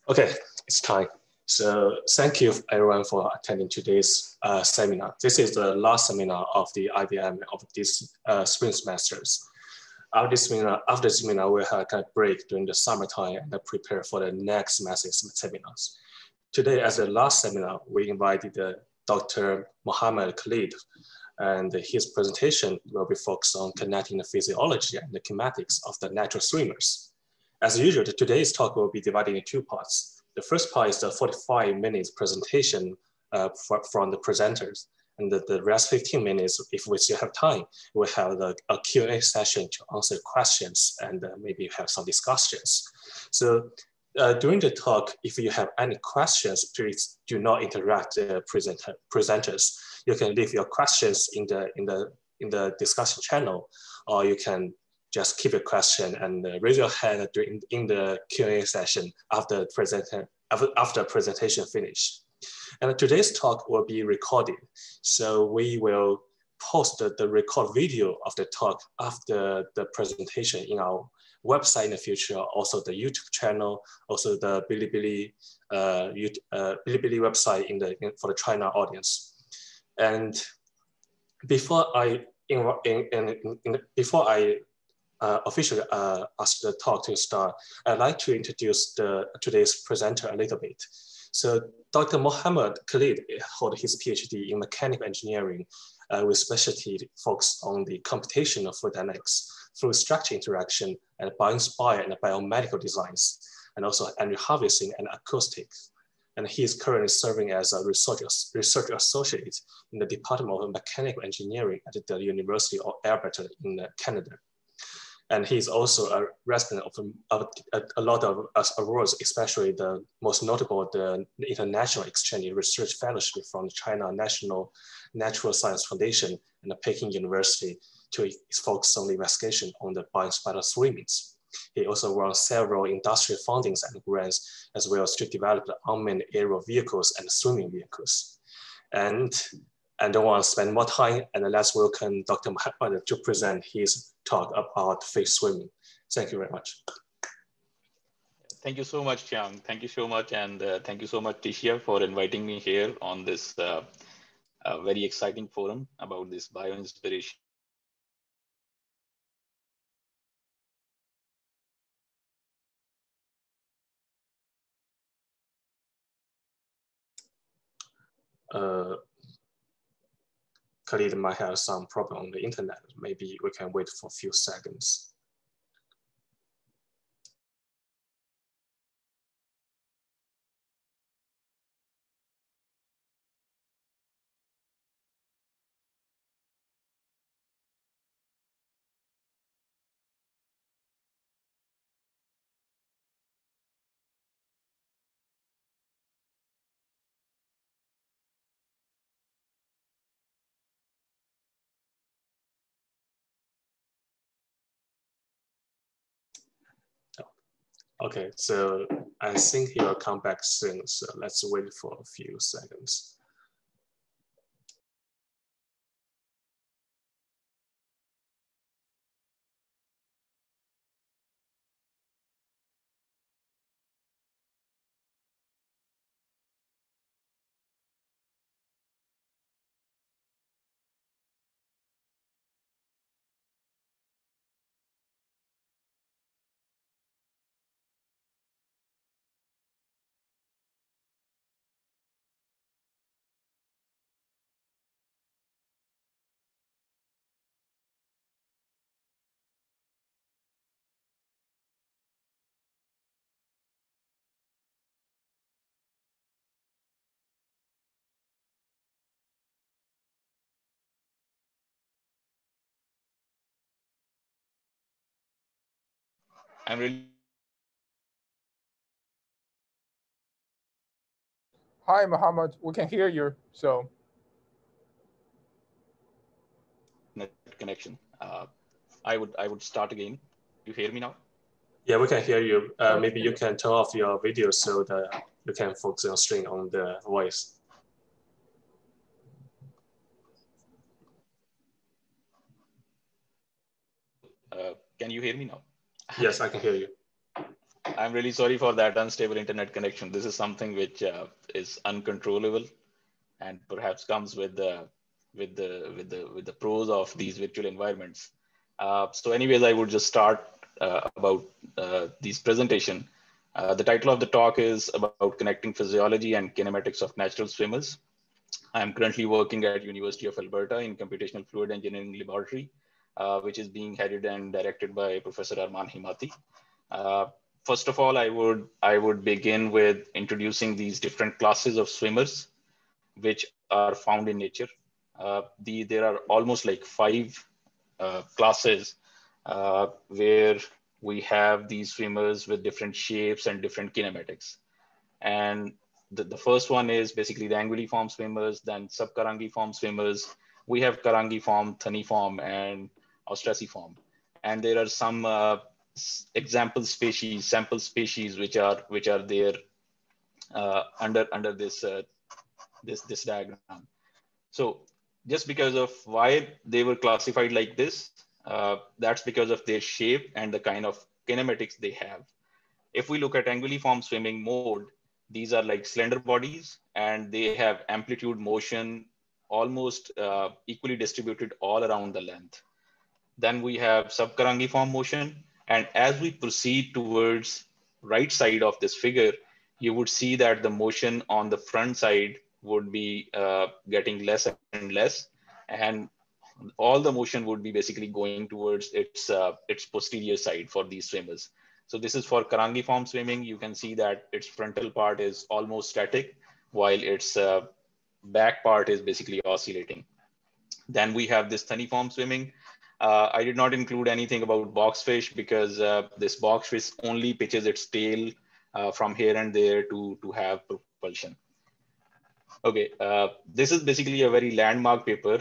Okay, it's time. So thank you everyone for attending today's seminar. This is the last seminar of the IBiM of this spring semesters. After the seminar, we'll have a kind of break during the summertime and prepare for the next semester seminars. Today, as the last seminar, we invited Dr. Mohammed Khalid, and his presentation will be focused on connecting the physiology and the kinematics of the natural swimmers. As usual, today's talk will be divided into two parts. The first part is the 45 minutes presentation from the presenters. And the rest 15 minutes, if we still have time, we'll have a Q&A session to answer questions and maybe have some discussions. So during the talk, if you have any questions, please do not interrupt the presenters. You can leave your questions in the discussion channel, or you can just keep your question and raise your hand in the Q&A session after presentation finish. And today's talk will be recorded. So we will post the record video of the talk after the presentation in our website in the future, also the YouTube channel, also the Bilibili website for the China audience. And before I officially ask the talk to start, I'd like to introduce today's presenter a little bit. So Dr. Mohammed Khalid holds his PhD in mechanical engineering with specialty focused on the computational dynamics through structure interaction and bioinspired and biomedical designs, and also energy harvesting and acoustics. And he is currently serving as a research associate in the Department of Mechanical Engineering at the University of Alberta in Canada. And he's also a recipient of a lot of awards, especially the most notable, the International Exchange Research Fellowship from the China National Natural Science Foundation and the Peking University to focus on the investigation on the bioinspired swimmings. He also won several industrial fundings and grants, as well as to develop the unmanned aerial vehicles and swimming vehicles. And I don't want to spend more time, and let's welcome Dr. Mohammed to present his talk about fish swimming. Thank you very much. Thank you so much, Chiang. Thank you so much. And thank you so much, Tisha, for inviting me here on this very exciting forum about this bioinspiration. Khalid might have some problem on the internet. Maybe we can wait for a few seconds. Okay, so I think he will come back soon. So let's wait for a few seconds. I'm really. Hi, Mohammed. We can hear you. So. Net connection. I would start again. You hear me now? Yeah, we can hear you. Maybe you can turn off your video so that you can focus your screen on the voice. Can you hear me now? Yes, I can hear you. I'm really sorry for that unstable internet connection. This is something which is uncontrollable, and perhaps comes with the pros of these virtual environments. So, anyways, I would just start about this presentation. The title of the talk is about connecting physiology and kinematics of natural swimmers. I'm currently working at University of Alberta in Computational Fluid Engineering Laboratory, which is being headed and directed by Professor Arman Himati. First of all, I would begin with introducing these different classes of swimmers, which are found in nature. There are almost like 5 classes where we have these swimmers with different shapes and different kinematics. And the first one is basically the anguilliform swimmers, then subcarangiform swimmers. We have carangiform, thaniform, and ostraciform. And there are some example species, sample species, which are there under this this diagram. So just because of why they were classified like this, that's because of their shape and the kind of kinematics they have. If we look at anguilliform swimming mode, these are like slender bodies, and they have amplitude motion almost equally distributed all around the length. Then we have subcarangiform motion. And as we proceed towards right side of this figure, you would see that the motion on the front side would be getting less and less. And all the motion would be basically going towards its posterior side for these swimmers. So this is for carangiform swimming. You can see that its frontal part is almost static, while its back part is basically oscillating. Then we have this thaniform swimming. I did not include anything about boxfish because this boxfish only pitches its tail from here and there to have propulsion. Okay, this is basically a very landmark paper,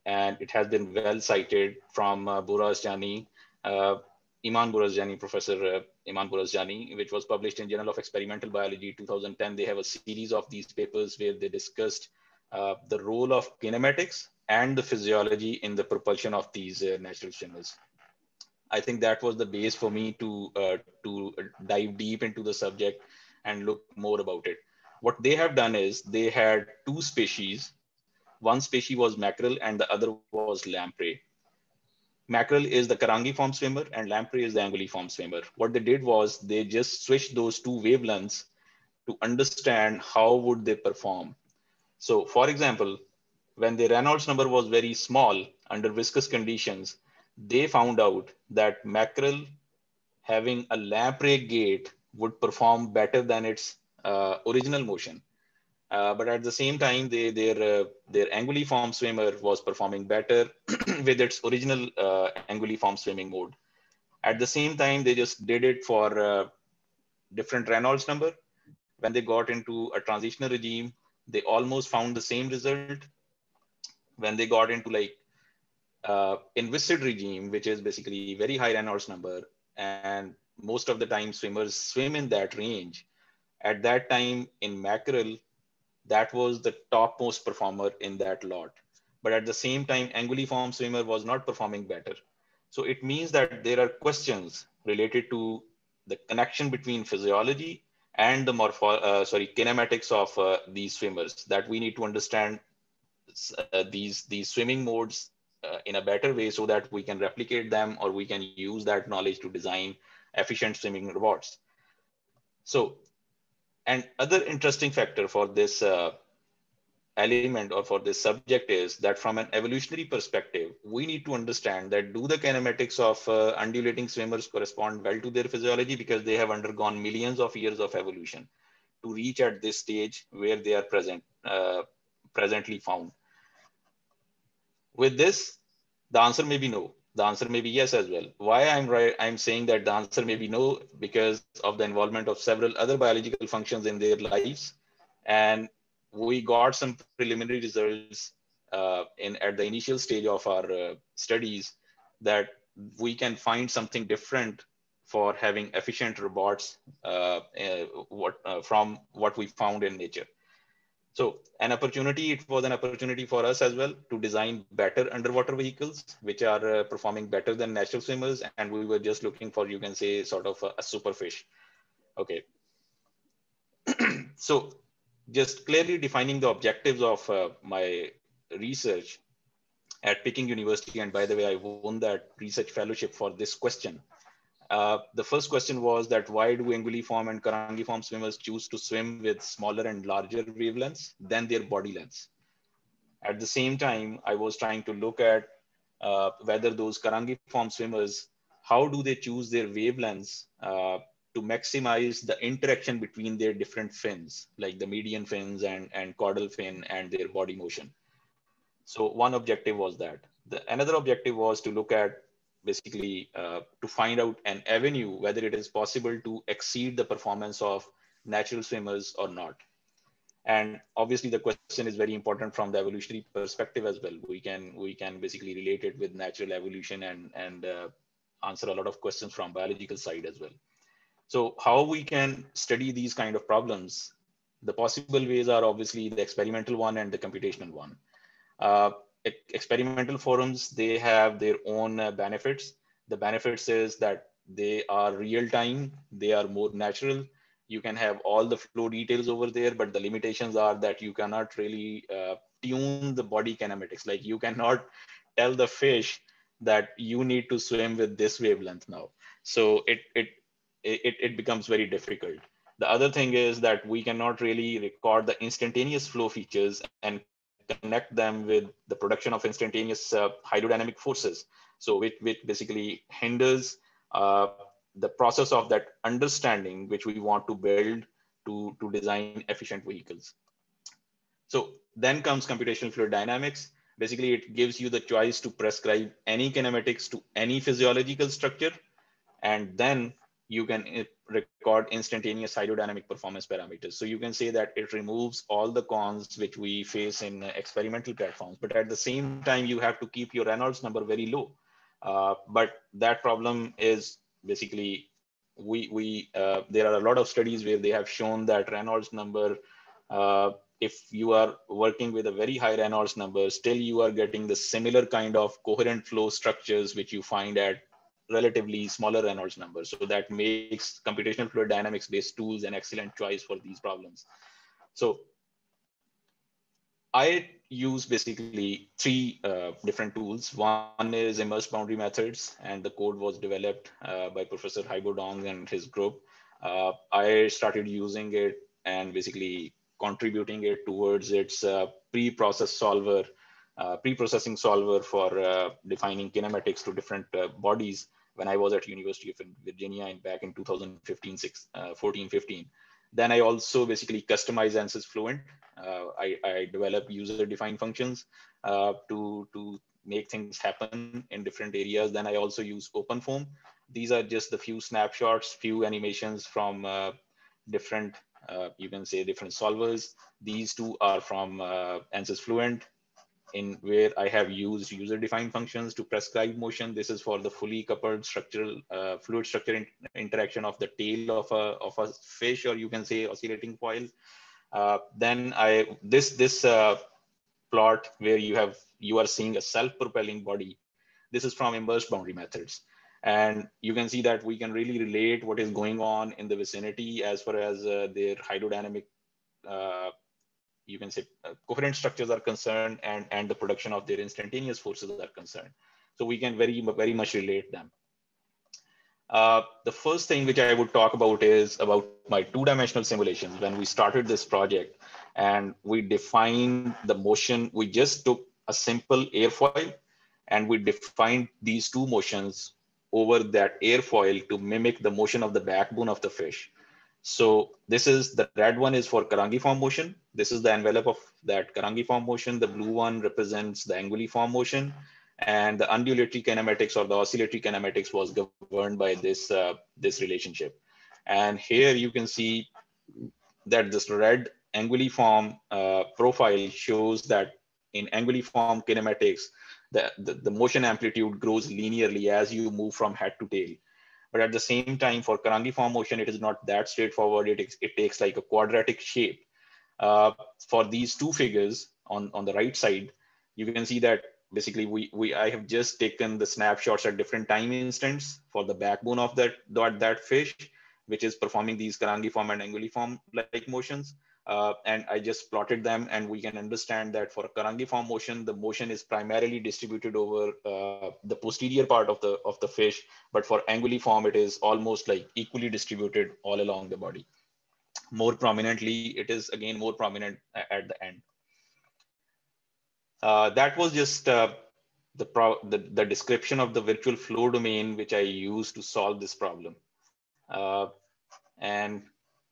and it has been well cited from Borahs Journey, Borahs Journey, Professor Iman Borahs Journey, which was published in Journal of Experimental Biology 2010. They have a series of these papers where they discussed the role of kinematics and the physiology in the propulsion of these natural swimmers. I think that was the base for me to dive deep into the subject and look more about it. What they have done is they had 2 species. One species was mackerel and the other was lamprey. Mackerel is the carangiform swimmer and lamprey is the anguilliform swimmer. What they did was they just switched those 2 wavelengths to understand how would they perform. So for example, when the Reynolds number was very small under viscous conditions, they found out that mackerel having a lamprey gait would perform better than its original motion. But at the same time, their anguilliform swimmer was performing better with its original anguilliform swimming mode. At the same time, they just did it for different Reynolds number. When they got into a transitional regime, they almost found the same result. When they got into like in viscid regime, which is basically very high Reynolds number, and most of the time swimmers swim in that range, at that time in mackerel, that was the topmost performer in that lot. But at the same time, anguilliform swimmer was not performing better. So it means that there are questions related to the connection between physiology and the kinematics of these swimmers that we need to understand these swimming modes in a better way so that we can replicate them or we can use that knowledge to design efficient swimming robots. So, and other interesting factor for this element or for this subject is that from an evolutionary perspective, we need to understand that do the kinematics of undulating swimmers correspond well to their physiology, because they have undergone millions of years of evolution to reach at this stage where they are presently found. With this, the answer may be no. The answer may be yes as well. Why I'm saying that the answer may be no, because of the involvement of several other biological functions in their lives. And we got some preliminary results at the initial stage of our studies that we can find something different for having efficient robots from what we found in nature. So it was an opportunity for us as well to design better underwater vehicles, which are performing better than natural swimmers. And we were just looking for, you can say, sort of a super fish. Okay. So just clearly defining the objectives of my research at Peking University. And by the way, I won that research fellowship for this question. The first question was that why do anguilliform and carangiform swimmers choose to swim with smaller and larger wavelengths than their body lengths? At the same time, I was trying to look at whether those carangiform swimmers, how do they choose their wavelengths to maximize the interaction between their different fins, like the median fins and caudal fin and their body motion. So one objective was that. Another objective was to look at basically to find out an avenue, whether it is possible to exceed the performance of natural swimmers or not. And obviously the question is very important from the evolutionary perspective as well. We can basically relate it with natural evolution and answer a lot of questions from biological side as well. So how we can study these kind of problems? The possible ways are obviously the experimental one and the computational one. Experimental forums, they have their own benefits. The benefits is that they are real time, they are more natural. You can have all the flow details over there, but the limitations are that you cannot really tune the body kinematics. Like you cannot tell the fish that you need to swim with this wavelength now. So it becomes very difficult. The other thing is that we cannot really record the instantaneous flow features and connect them with the production of instantaneous hydrodynamic forces. So which basically hinders the process of that understanding which we want to build to design efficient vehicles. So then comes computational fluid dynamics. Basically, it gives you the choice to prescribe any kinematics to any physiological structure, and then you can record instantaneous hydrodynamic performance parameters. So you can say that it removes all the cons which we face in experimental platforms, but at the same time, you have to keep your Reynolds number very low. But that problem is basically, there are a lot of studies where they have shown that Reynolds number, if you are working with a very high Reynolds number, still you are getting the similar kind of coherent flow structures which you find at relatively smaller Reynolds numbers. So that makes computational fluid dynamics based tools an excellent choice for these problems. So I use basically three different tools. One is immersed boundary methods, and the code was developed by Professor Hydrodynamic and his group. I started using it and basically contributing it towards its pre-processing solver for defining kinematics to different bodies when I was at University of Virginia back in 2015, 14, 15. Then I also basically customize ANSYS Fluent. I develop user-defined functions to make things happen in different areas. Then I also use OpenFOAM. These are just the few snapshots, few animations from different, you can say different solvers. These two are from ANSYS Fluent, in where I have used user-defined functions to prescribe motion. This is for the fully coupled structural fluid structure interaction of the tail of a fish, or you can say oscillating foil. Then this plot where you are seeing a self-propelling body. This is from immersed boundary methods. And you can see that we can really relate what is going on in the vicinity as far as their hydrodynamic, you can say coherent structures are concerned, and the production of their instantaneous forces are concerned. So we can very much relate them. The first thing which I would talk about is about my two-dimensional simulations. When we started this project and we defined the motion, we just took a simple airfoil and we defined these two motions over that airfoil to mimic the motion of the backbone of the fish. So this is, the red one is for carangiform motion. This is the envelope of that carangiform motion. The blue one represents the anguilliform motion. And the undulatory kinematics or the oscillatory kinematics was governed by this, this relationship. And here you can see that this red anguilliform profile shows that in anguilliform kinematics, the motion amplitude grows linearly as you move from head to tail. But at the same time, for carangiform motion, it is not that straightforward. It takes like a quadratic shape. For these two figures on the right side, you can see that basically I have just taken the snapshots at different time instants for the backbone of that fish. which is performing these Karangiform and Anguilliform like motions. And I just plotted them, and we can understand that for a Karangiform motion, the motion is primarily distributed over the posterior part of the fish, but for Anguilliform, it is almost like equally distributed all along the body. More prominently, it is again more prominent at the end. That was just the description of the virtual flow domain, which I used to solve this problem. And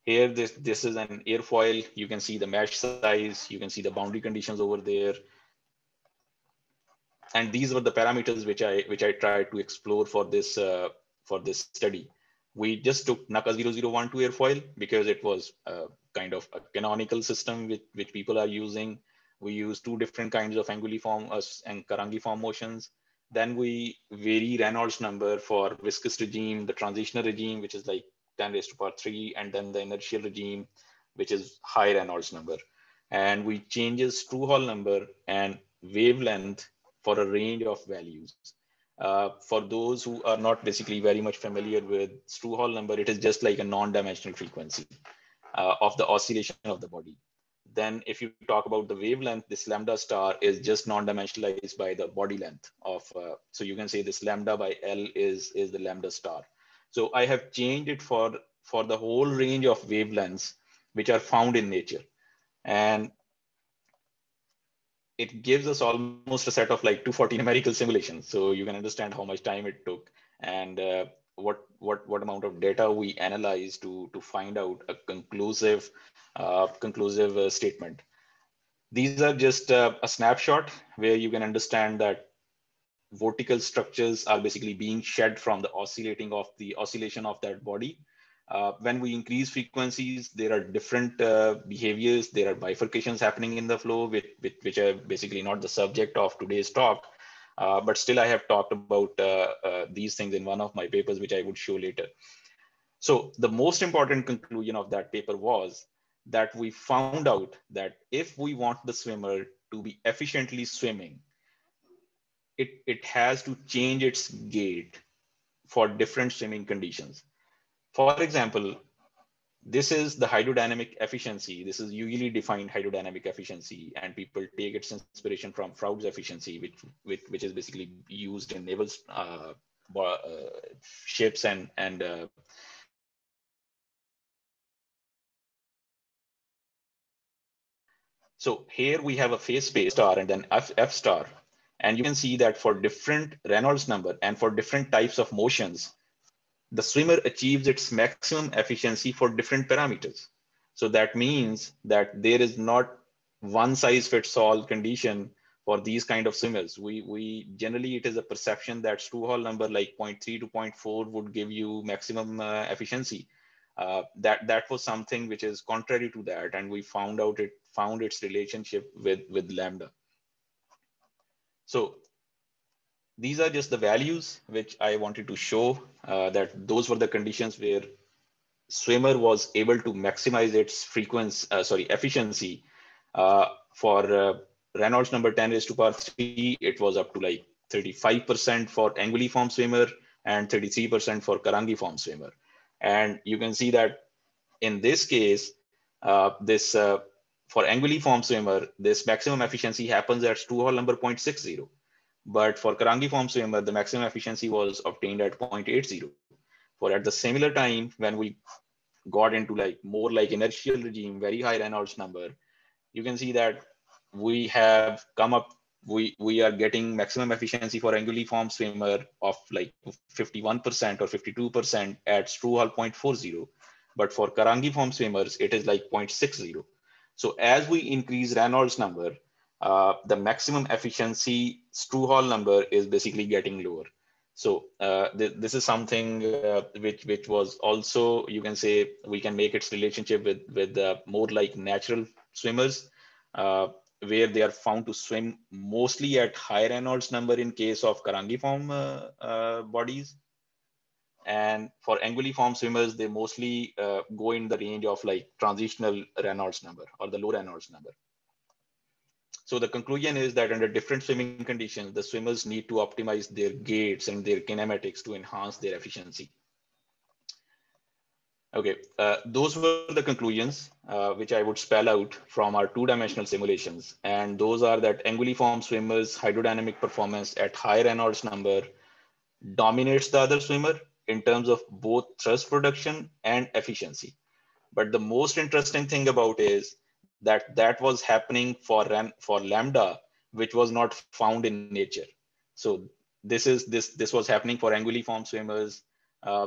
here, this is an airfoil. You can see the mesh size. You can see the boundary conditions over there. And these were the parameters which I tried to explore for this study. We just took NACA 0012 airfoil because it was kind of a canonical system which people are using. We use two different kinds of Anguilliform and Karangiform motions. Then we vary Reynolds number for viscous regime, the transitional regime, which is like 10 raised to power 3, and then the inertial regime, which is high Reynolds number. And we changes Strouhal number and wavelength for a range of values. For those who are not basically very much familiar with Strouhal number, it is just like a non-dimensional frequency of the oscillation of the body. Then if you talk about the wavelength, this lambda star is just non-dimensionalized by the body length of, so you can say this lambda by L is the lambda star. So I have changed it for the whole range of wavelengths which are found in nature. And it gives us almost a set of like 240 numerical simulations. So you can understand how much time it took and what amount of data we analyzed to find out a conclusive statement. These are just a snapshot where you can understand that vortical structures are basically being shed from the oscillation of that body. When we increase frequencies, there are different behaviors. There are bifurcations happening in the flow, which are basically not the subject of today's talk. But still, I have talked about these things in one of my papers, which I would show later. So the most important conclusion of that paper was that we found out that if we want the swimmer to be efficiently swimming, it has to change its gait for different swimming conditions. For example, this is the hydrodynamic efficiency. This is usually defined hydrodynamic efficiency, and people take its inspiration from Froude's efficiency, which is basically used in naval ships and so here we have a phase space star and then F star, and you can see that for different Reynolds number and for different types of motions, the swimmer achieves its maximum efficiency for different parameters. So that means that there is not one size fits all condition for these kind of swimmers. We generally, it is a perception that Strouhal number like 0.3 to 0.4 would give you maximum efficiency. That was something which is contrary to that, and we found its relationship with lambda. So these are just the values which I wanted to show that those were the conditions where swimmer was able to maximize its efficiency. For Reynolds number 10 raised to power 3, it was up to like 35% for Anguilliform swimmer and 33% for Karangiform swimmer. And you can see that in this case, for Anguilliform swimmer, this maximum efficiency happens at Strouhal number 0.60. But for Karangiform swimmer, the maximum efficiency was obtained at 0.80. For at the similar time, when we got into like more like inertial regime, very high Reynolds number, you can see that we have come up, we are getting maximum efficiency for Anguilliform swimmer of like 51% or 52% at Strouhal 0.40. But for Karangiform swimmers, it is like 0.60. So as we increase Reynolds number, the maximum efficiency Strouhal number is basically getting lower. So this is something which was also, you can say, we can make its relationship with more like natural swimmers, where they are found to swim mostly at high Reynolds number in case of Karangiform bodies. And for Anguilliform swimmers, they mostly go in the range of like transitional Reynolds number or the low Reynolds number. So the conclusion is that under different swimming conditions, the swimmers need to optimize their gaits and their kinematics to enhance their efficiency. Okay, those were the conclusions which I would spell out from our two-dimensional simulations. And those are that anguilliform swimmers' hydrodynamic performance at high Reynolds number dominates the other swimmer in terms of both thrust production and efficiency. But the most interesting thing about is that that was happening for lambda, which was not found in nature. So this was happening for anguilliform swimmers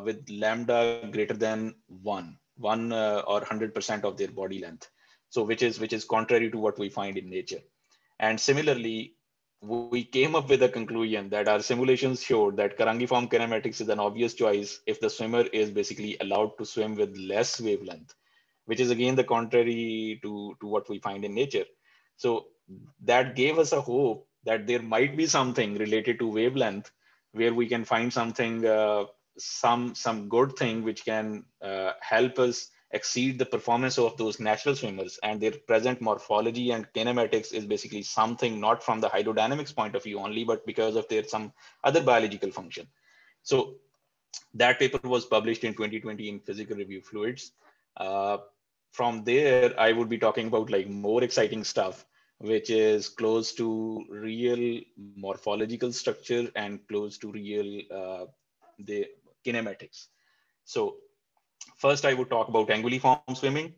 with lambda greater than one or 100% of their body length. So which is contrary to what we find in nature. And similarly, we came up with a conclusion that our simulations showed that Karangiform kinematics is an obvious choice if the swimmer is basically allowed to swim with less wavelength, which is again the contrary to what we find in nature. So that gave us a hope that there might be something related to wavelength where we can find something, some good thing which can help us exceed the performance of those natural swimmers, and their present morphology and kinematics is basically something not from the hydrodynamics point of view only, but because of their some other biological function. So that paper was published in 2020 in Physical Review Fluids. From there, I would be talking about like more exciting stuff, which is close to real morphological structure and close to real the kinematics. So first, I would talk about anguilliform swimming.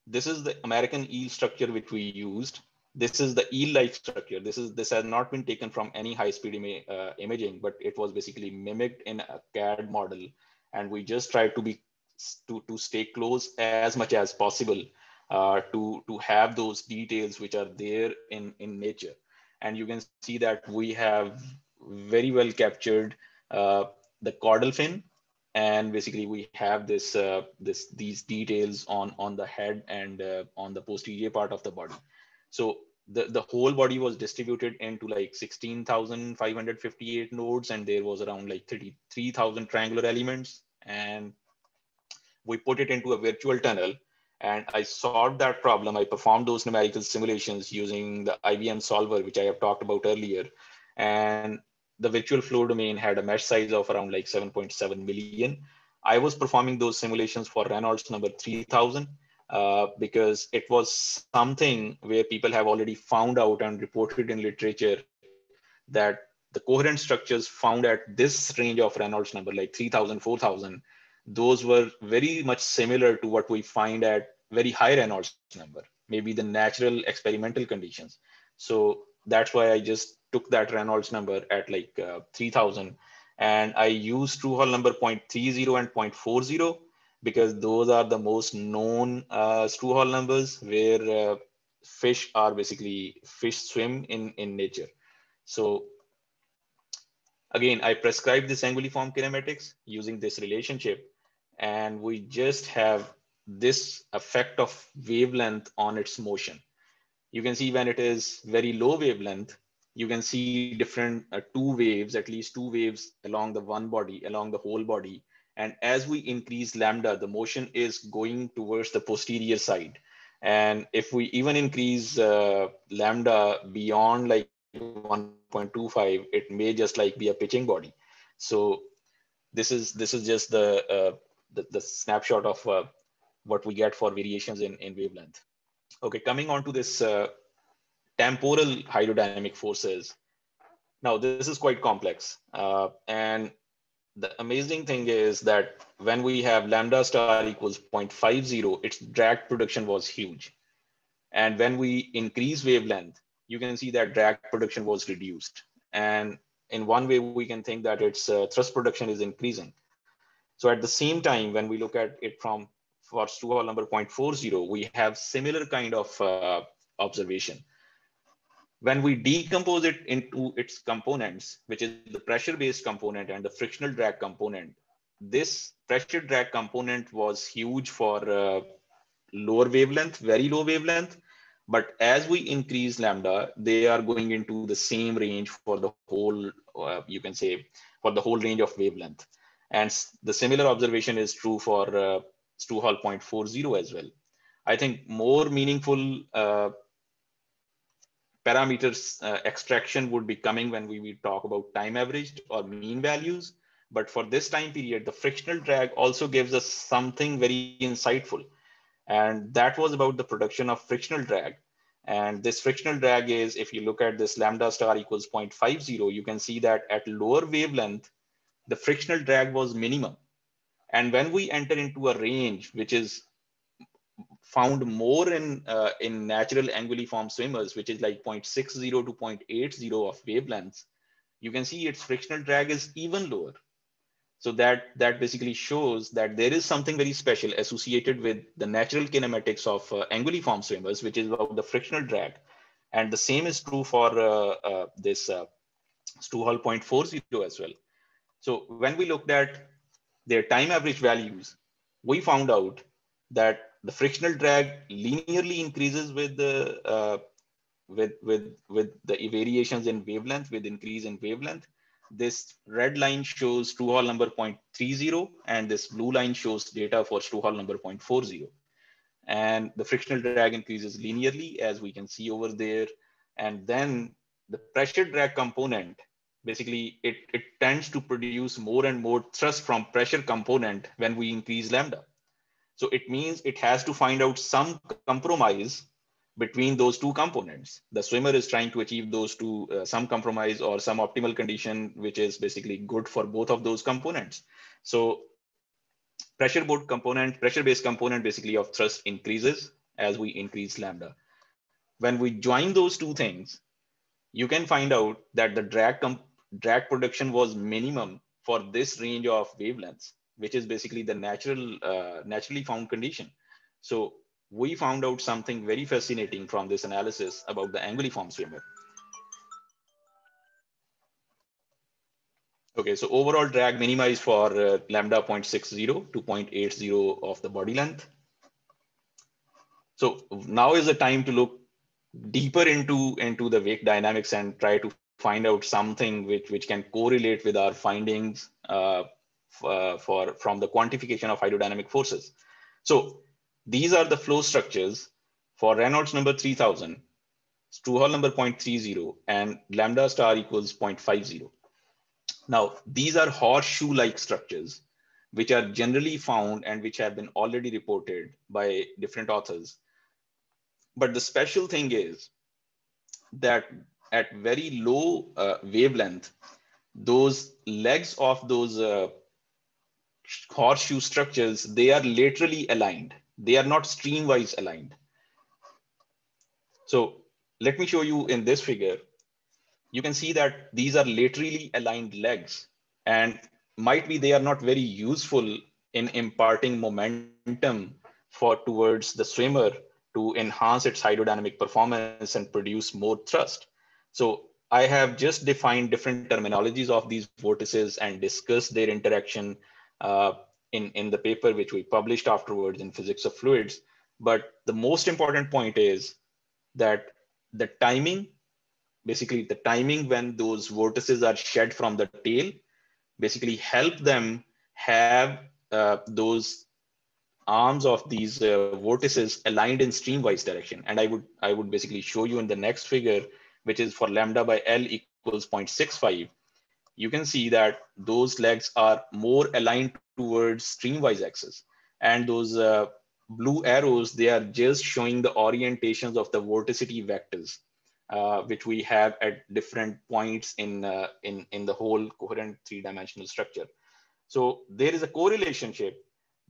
This is the American eel structure which we used. This is the eel-like structure. This has not been taken from any high-speed imaging, but it was basically mimicked in a CAD model, and we just tried to stay close as much as possible to have those details which are there in nature. And you can see that we have very well captured the caudal fin, and basically we have these details on the head and on the posterior part of the body. So the whole body was distributed into like 16,558 nodes, and there was around like 33,000 triangular elements, and we put it into a virtual tunnel. And I solved that problem. I performed those numerical simulations using the IBM solver, which I have talked about earlier. And the virtual flow domain had a mesh size of around like 7.7 million. I was performing those simulations for Reynolds number 3000 because it was something where people have already found out and reported in literature that the coherent structures found at this range of Reynolds number, like 3000, 4000, those were very much similar to what we find at very high Reynolds number, maybe the natural experimental conditions. So that's why I just took that Reynolds number at like 3000, and I used true Hall number 0.30 and 0.40 because those are the most known true Hall numbers where fish swim in nature. So again, I prescribed this anguilliform kinematics using this relationship, and we just have this effect of wavelength on its motion. You can see when it is very low wavelength, you can see different two waves, at least two waves along the one body, along the whole body. And as we increase lambda, the motion is going towards the posterior side. And if we even increase lambda beyond like 1.25, it may just like be a pitching body. So this is just the snapshot of what we get for variations in wavelength. Okay, coming on to this temporal hydrodynamic forces. Now, this is quite complex. And the amazing thing is that when we have lambda star equals 0.50, its drag production was huge. And when we increase wavelength, you can see that drag production was reduced. And in one way, we can think that its thrust production is increasing. So at the same time, when we look at it from for Stu Hall number 0.40, we have similar kind of observation. When we decompose it into its components, which is the pressure-based component and the frictional drag component, this pressure drag component was huge for lower wavelength, very low wavelength. But as we increase lambda, they are going into the same range for the whole, you can say, for the whole range of wavelength. And the similar observation is true for Stu Hall 0.40 as well. I think more meaningful parameters extraction would be coming when we talk about time averaged or mean values. But for this time period, the frictional drag also gives us something very insightful. And that was about the production of frictional drag. And this frictional drag is, if you look at this lambda star equals 0.50, you can see that at lower wavelength, the frictional drag was minimum. And when we enter into a range, which is found more in natural anguilliform swimmers, which is like 0.60 to 0.80 of wavelengths, you can see its frictional drag is even lower. So that basically shows that there is something very special associated with the natural kinematics of anguilliform swimmers, which is about the frictional drag. And the same is true for this Stu-Hall 0.40 as well. So when we looked at their time average values, we found out that the frictional drag linearly increases with the variations in wavelength, with increase in wavelength. This red line shows Stu-Hall number 0.30, and this blue line shows data for Stu-Hall number 0.40. And the frictional drag increases linearly, as we can see over there. And then the pressure drag component, basically it tends to produce more and more thrust from pressure component when we increase lambda. So it means it has to find out some compromise between those two components. The swimmer is trying to achieve those two, some compromise or some optimal condition, which is basically good for both of those components. So pressure-based component basically of thrust increases as we increase lambda. When we join those two things, you can find out that the drag production was minimum for this range of wavelengths, which is basically the naturally found condition. So we found out something very fascinating from this analysis about the anguilliform swimmer. Okay, so overall drag minimized for lambda 0.60 to 0.80 of the body length. So now is the time to look deeper into the wake dynamics and try to find out something which can correlate with our findings from the quantification of hydrodynamic forces. So these are the flow structures for Reynolds number 3000, Stu-Hall number 0.30, and lambda star equals 0.50. Now, these are horseshoe-like structures, which are generally found and which have been already reported by different authors. But the special thing is that at very low wavelength, those legs of those horseshoe structures, they are laterally aligned. They are not streamwise aligned. So let me show you in this figure. You can see that these are laterally aligned legs, and might be they are not very useful in imparting momentum towards the swimmer to enhance its hydrodynamic performance and produce more thrust. So I have just defined different terminologies of these vortices and discussed their interaction in the paper which we published afterwards in Physics of Fluids. But the most important point is that the timing, basically the timing when those vortices are shed from the tail, basically help them have those arms of these vortices aligned in streamwise direction. And I would basically show you in the next figure, which is for lambda by L equals 0.65. You can see that those legs are more aligned towards streamwise axis. And those blue arrows, they are just showing the orientations of the vorticity vectors, which we have at different points in the whole coherent three-dimensional structure. So there is a correlation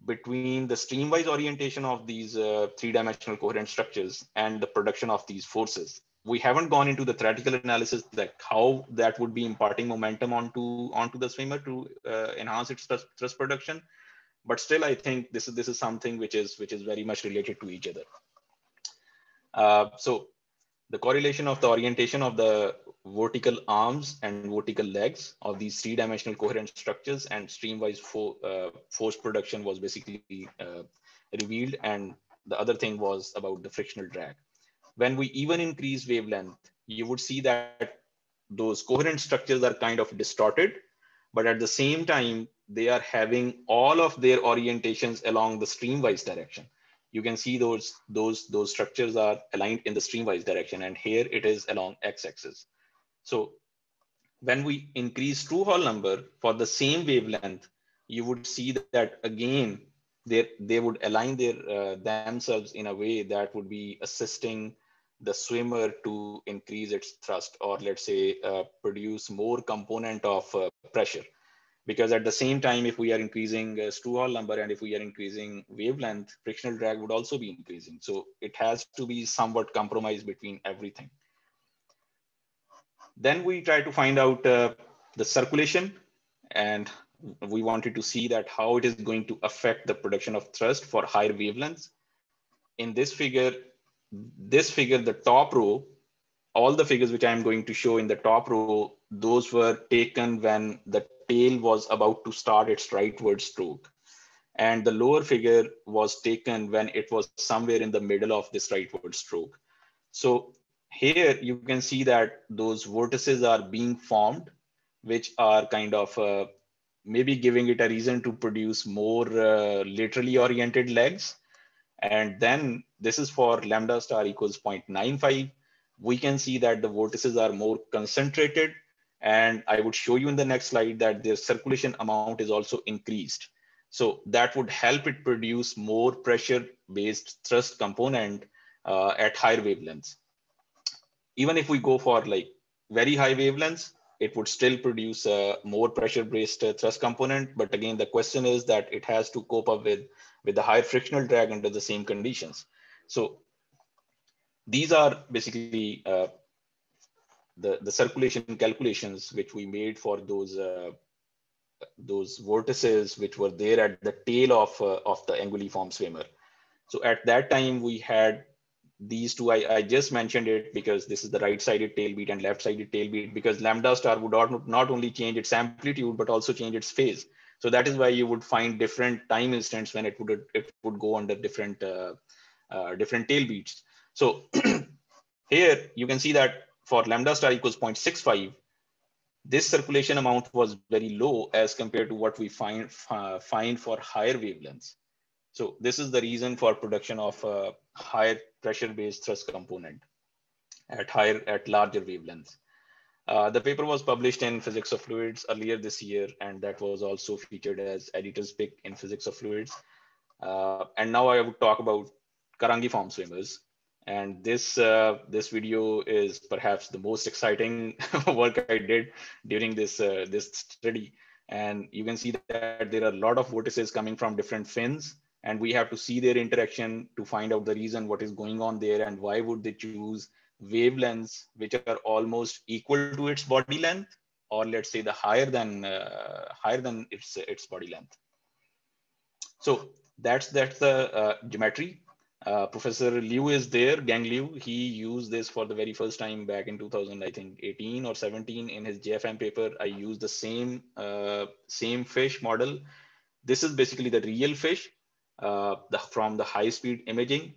between the streamwise orientation of these three-dimensional coherent structures and the production of these forces. We haven't gone into the theoretical analysis that how that would be imparting momentum onto the swimmer to enhance its thrust production, but still I think this is something which is very much related to each other. So the correlation of the orientation of the vertical arms and vertical legs of these three-dimensional coherent structures and streamwise force production was basically revealed. And the other thing was about the frictional drag. When we even increase wavelength, you would see that those coherent structures are kind of distorted, but at the same time, they are having all of their orientations along the streamwise direction. You can see those structures are aligned in the streamwise direction, and here it is along x-axis. So when we increase true Hall number for the same wavelength, you would see that again, they would align themselves in a way that would be assisting the swimmer to increase its thrust, or let's say produce more component of pressure. Because at the same time, if we are increasing true Hall number and if we are increasing wavelength, frictional drag would also be increasing. So it has to be somewhat compromised between everything. Then we try to find out the circulation, and we wanted to see that how it is going to affect the production of thrust for higher wavelengths. In this figure, the top row, all the figures which I'm going to show in the top row, those were taken when the tail was about to start its rightward stroke. And the lower figure was taken when it was somewhere in the middle of this rightward stroke. So here you can see that those vortices are being formed, which are kind of maybe giving it a reason to produce more laterally oriented legs. And then this is for lambda star equals 0.95. We can see that the vortices are more concentrated. And I would show you in the next slide that their circulation amount is also increased. So that would help it produce more pressure-based thrust component at higher wavelengths. Even if we go for like very high wavelengths, it would still produce a more pressure-based thrust component. But again, the question is that it has to cope up with the higher frictional drag under the same conditions. So these are basically the circulation calculations which we made for those vortices which were there at the tail of the anguilliform swimmer. So at that time we had these two. I just mentioned it because this is the right-sided tail beat and left-sided tail beat, because lambda star would not only change its amplitude but also change its phase. So that is why you would find different time instants when it would go under different tail beats. So here you can see that for lambda star equals 0.65, this circulation amount was very low as compared to what we find for higher wavelengths. So this is the reason for production of a higher pressure-based thrust component at larger wavelengths. The paper was published in Physics of Fluids earlier this year, and that was also featured as editor's pick in Physics of Fluids. And now I would talk about Karangiform swimmers. And this video is perhaps the most exciting work I did during this study. And you can see that there are a lot of vortices coming from different fins, and we have to see their interaction to find out the reason what is going on there and why would they choose wavelengths which are almost equal to its body length, or let's say the higher than its body length. So that's the geometry. Professor Liu is there, Gang Liu. He used this for the very first time back in 2018 or 17 in his JFM paper. I used the same fish model. This is basically the real fish from the high-speed imaging,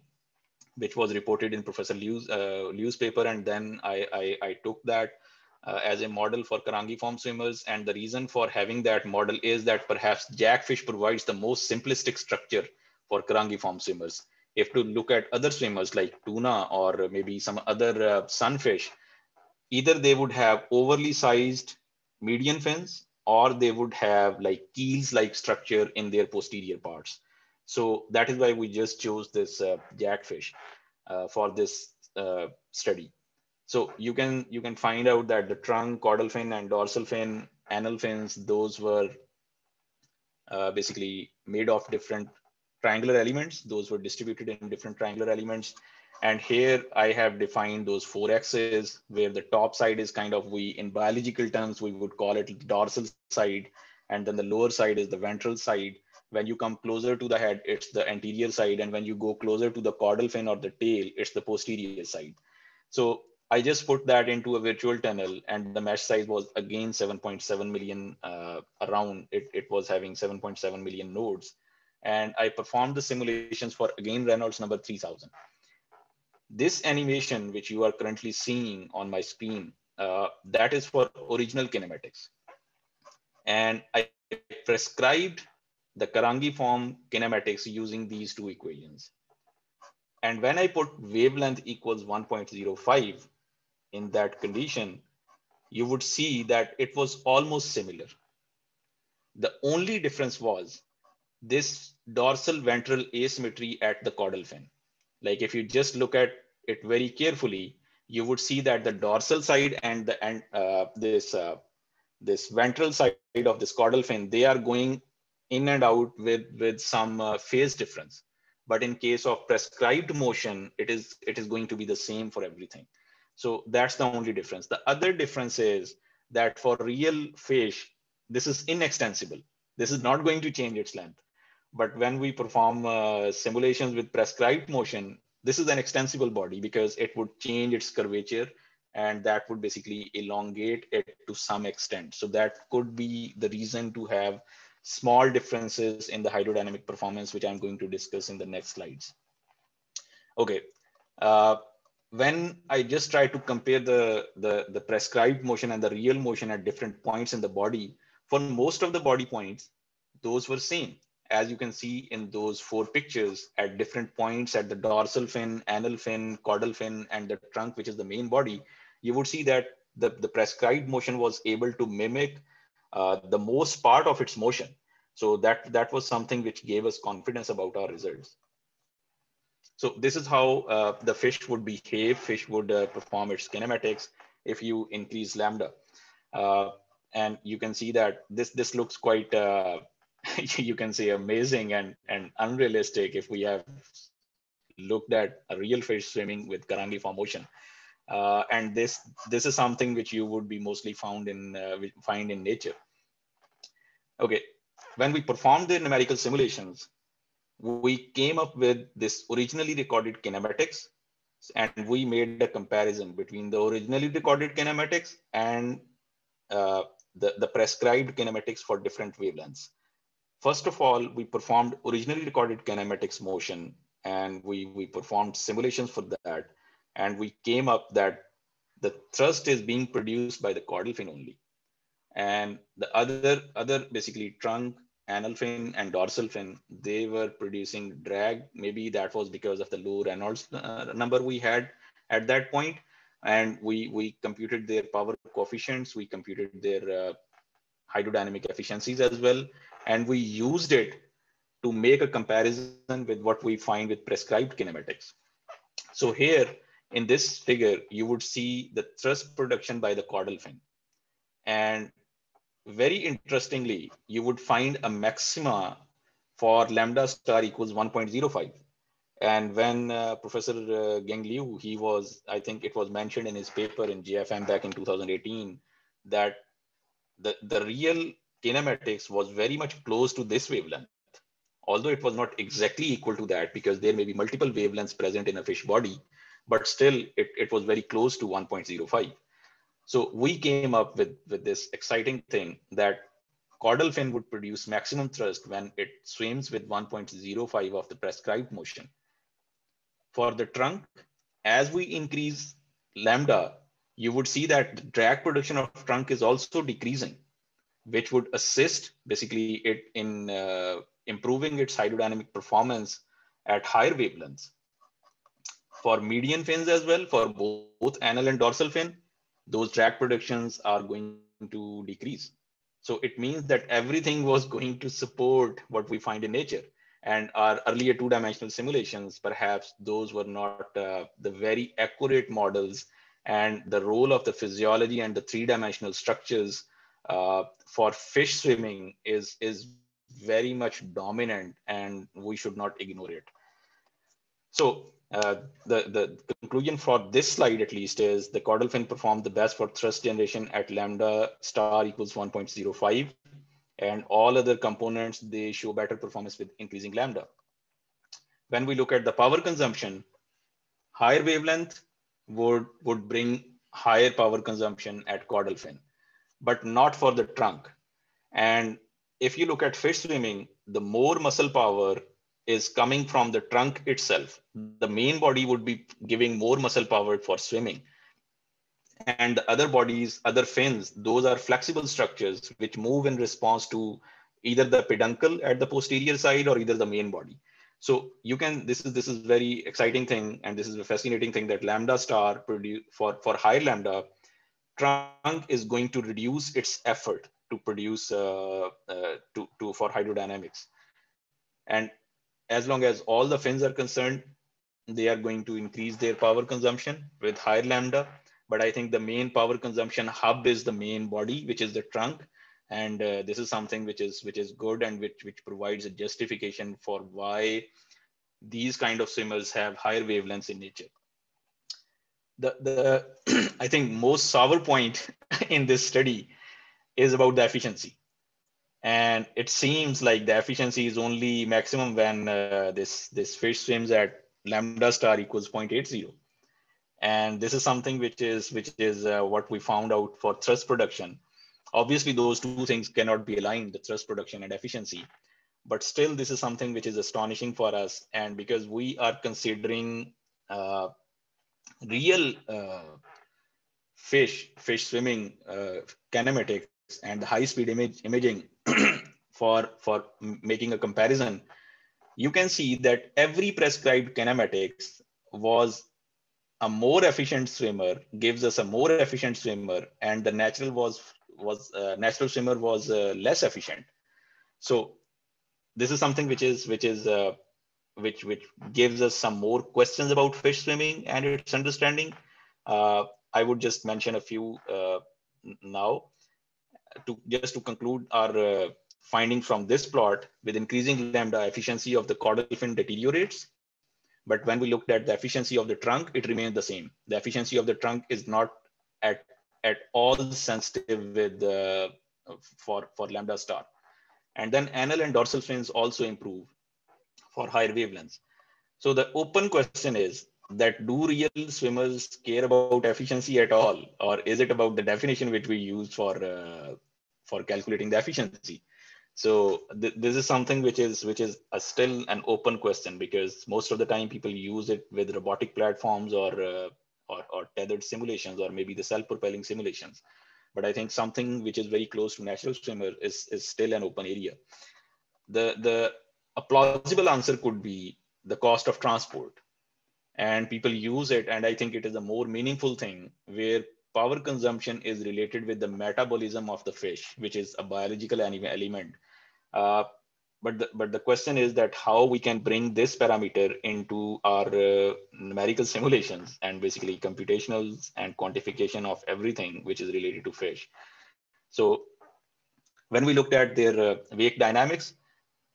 which was reported in Professor Liu's paper, and then I took that as a model for Karangiform swimmers. And the reason for having that model is that perhaps jackfish provides the most simplistic structure for Karangiform swimmers. If to look at other swimmers like tuna or maybe some other sunfish, either they would have overly sized median fins, or they would have like keels-like structure in their posterior parts. So that is why we just chose this jackfish for this study. So you can find out that the trunk, caudal fin, and dorsal fin, anal fins, those were basically made of different triangular elements. Those were distributed in different triangular elements. And here I have defined those 4 axes, where the top side is kind of, in biological terms, we would call it the dorsal side. And then the lower side is the ventral side. When you come closer to the head, it's the anterior side. And when you go closer to the caudal fin or the tail, it's the posterior side. So I just put that into a virtual tunnel, and the mesh size was again 7.7 million around. It was having 7.7 million nodes. And I performed the simulations for, again, Reynolds number 3000. This animation, which you are currently seeing on my screen, that is for original kinematics. And I prescribed the Karangiform kinematics using these 2 equations. And when I put wavelength equals 1.05 in that condition, you would see that it was almost similar. The only difference was this dorsal ventral asymmetry at the caudal fin. Like if you just look at it very carefully, you would see that the dorsal side and this ventral side of this caudal fin, they are going in and out with some phase difference. But in case of prescribed motion, it is going to be the same for everything. So that's the only difference. The other difference is that for real fish, this is inextensible. This is not going to change its length. But when we perform simulations with prescribed motion, this is an extensible body because it would change its curvature, and that would basically elongate it to some extent. So that could be the reason to have small differences in the hydrodynamic performance, which I'm going to discuss in the next slides. Okay. When I just try to compare the prescribed motion and the real motion at different points in the body, for most of the body points, those were same. As you can see in those 4 pictures, at different points at the dorsal fin, anal fin, caudal fin, and the trunk, which is the main body, you would see that the prescribed motion was able to mimic the most part of its motion. So that was something which gave us confidence about our results. So this is how the fish would behave. Fish would perform its kinematics if you increase lambda. And you can see that this looks quite, you can say, amazing and unrealistic if we have looked at a real fish swimming with Karangi motion. And this is something which you would be mostly find in nature. Okay, when we performed the numerical simulations, we came up with this originally recorded kinematics, and we made a comparison between the originally recorded kinematics and the prescribed kinematics for different wavelengths. First of all, we performed originally recorded kinematics motion, and we performed simulations for that. And we came up that the thrust is being produced by the caudal fin only. And the other basically trunk, anal fin, and dorsal fin, they were producing drag. Maybe that was because of the low Reynolds number we had at that point. And we computed their power coefficients, we computed their hydrodynamic efficiencies as well. And we used it to make a comparison with what we find with prescribed kinematics. So here in this figure, you would see the thrust production by the caudal fin. And very interestingly, you would find a maxima for lambda star equals 1.05. And when Professor Geng Liu, I think it was mentioned in his paper in GFM back in 2018, that the real kinematics was very much close to this wavelength, although it was not exactly equal to that because there may be multiple wavelengths present in a fish body, but still it was very close to 1.05. So we came up with this exciting thing that caudal fin would produce maximum thrust when it swims with 1.05 of the prescribed motion. For the trunk, as we increase lambda, you would see that the drag production of trunk is also decreasing, which would assist basically it in improving its hydrodynamic performance at higher wavelengths. For median fins as well, for both anal and dorsal fin, those drag productions are going to decrease. So it means that everything was going to support what we find in nature. And our earlier 2-dimensional simulations, perhaps those were not the very accurate models, and the role of the physiology and the 3-dimensional structures for fish swimming is very much dominant, and we should not ignore it. So the conclusion for this slide, at least, is the caudal fin performed the best for thrust generation at lambda star equals 1.05, and all other components, they show better performance with increasing lambda. When we look at the power consumption, higher wavelength would bring higher power consumption at caudal fin, but not for the trunk. And if you look at fish swimming, the more muscle power is coming from the trunk itself. The main body would be giving more muscle power for swimming. And the other bodies, other fins, those are flexible structures which move in response to either the peduncle at the posterior side or either the main body. So you can, this is very exciting thing, and this is a fascinating thing, that lambda star produce for higher lambda, trunk is going to reduce its effort to produce for hydrodynamics. And as long as all the fins are concerned, they are going to increase their power consumption with higher lambda. But I think the main power consumption hub is the main body, which is the trunk. And this is something which is good, and which provides a justification for why these kind of swimmers have higher wavelengths in nature. The I think most sour point in this study is about the efficiency. And it seems like the efficiency is only maximum when this fish swims at lambda star equals 0.80. And this is something which is what we found out for thrust production. Obviously, those two things cannot be aligned, the thrust production and efficiency. But still, this is something which is astonishing for us. And because we are considering real fish swimming kinematics and the high-speed imaging for making a comparison, you can see that every prescribed kinematics was a more efficient swimmer, gives us a more efficient swimmer, and the natural swimmer was less efficient. So this is something which gives us some more questions about fish swimming and its understanding. I would just mention a few now just to conclude our finding from this plot. With increasing lambda, efficiency of the caudal fin deteriorates. But when we looked at the efficiency of the trunk, it remained the same. The efficiency of the trunk is not at all sensitive with for lambda star. And then anal and dorsal fins also improve for higher wavelengths. So the open question is that, do real swimmers care about efficiency at all? Or is it about the definition which we use for calculating the efficiency? So this is something which is still an open question, because most of the time people use it with robotic platforms or tethered simulations, or maybe the self-propelling simulations. But I think something which is very close to natural swimmer is still an open area. A plausible answer could be the cost of transport, and people use it. And I think it is a more meaningful thing where power consumption is related with the metabolism of the fish, which is a biological element. But the question is that how we can bring this parameter into our numerical simulations, and basically computationals and quantification of everything which is related to fish. So when we looked at their wake dynamics,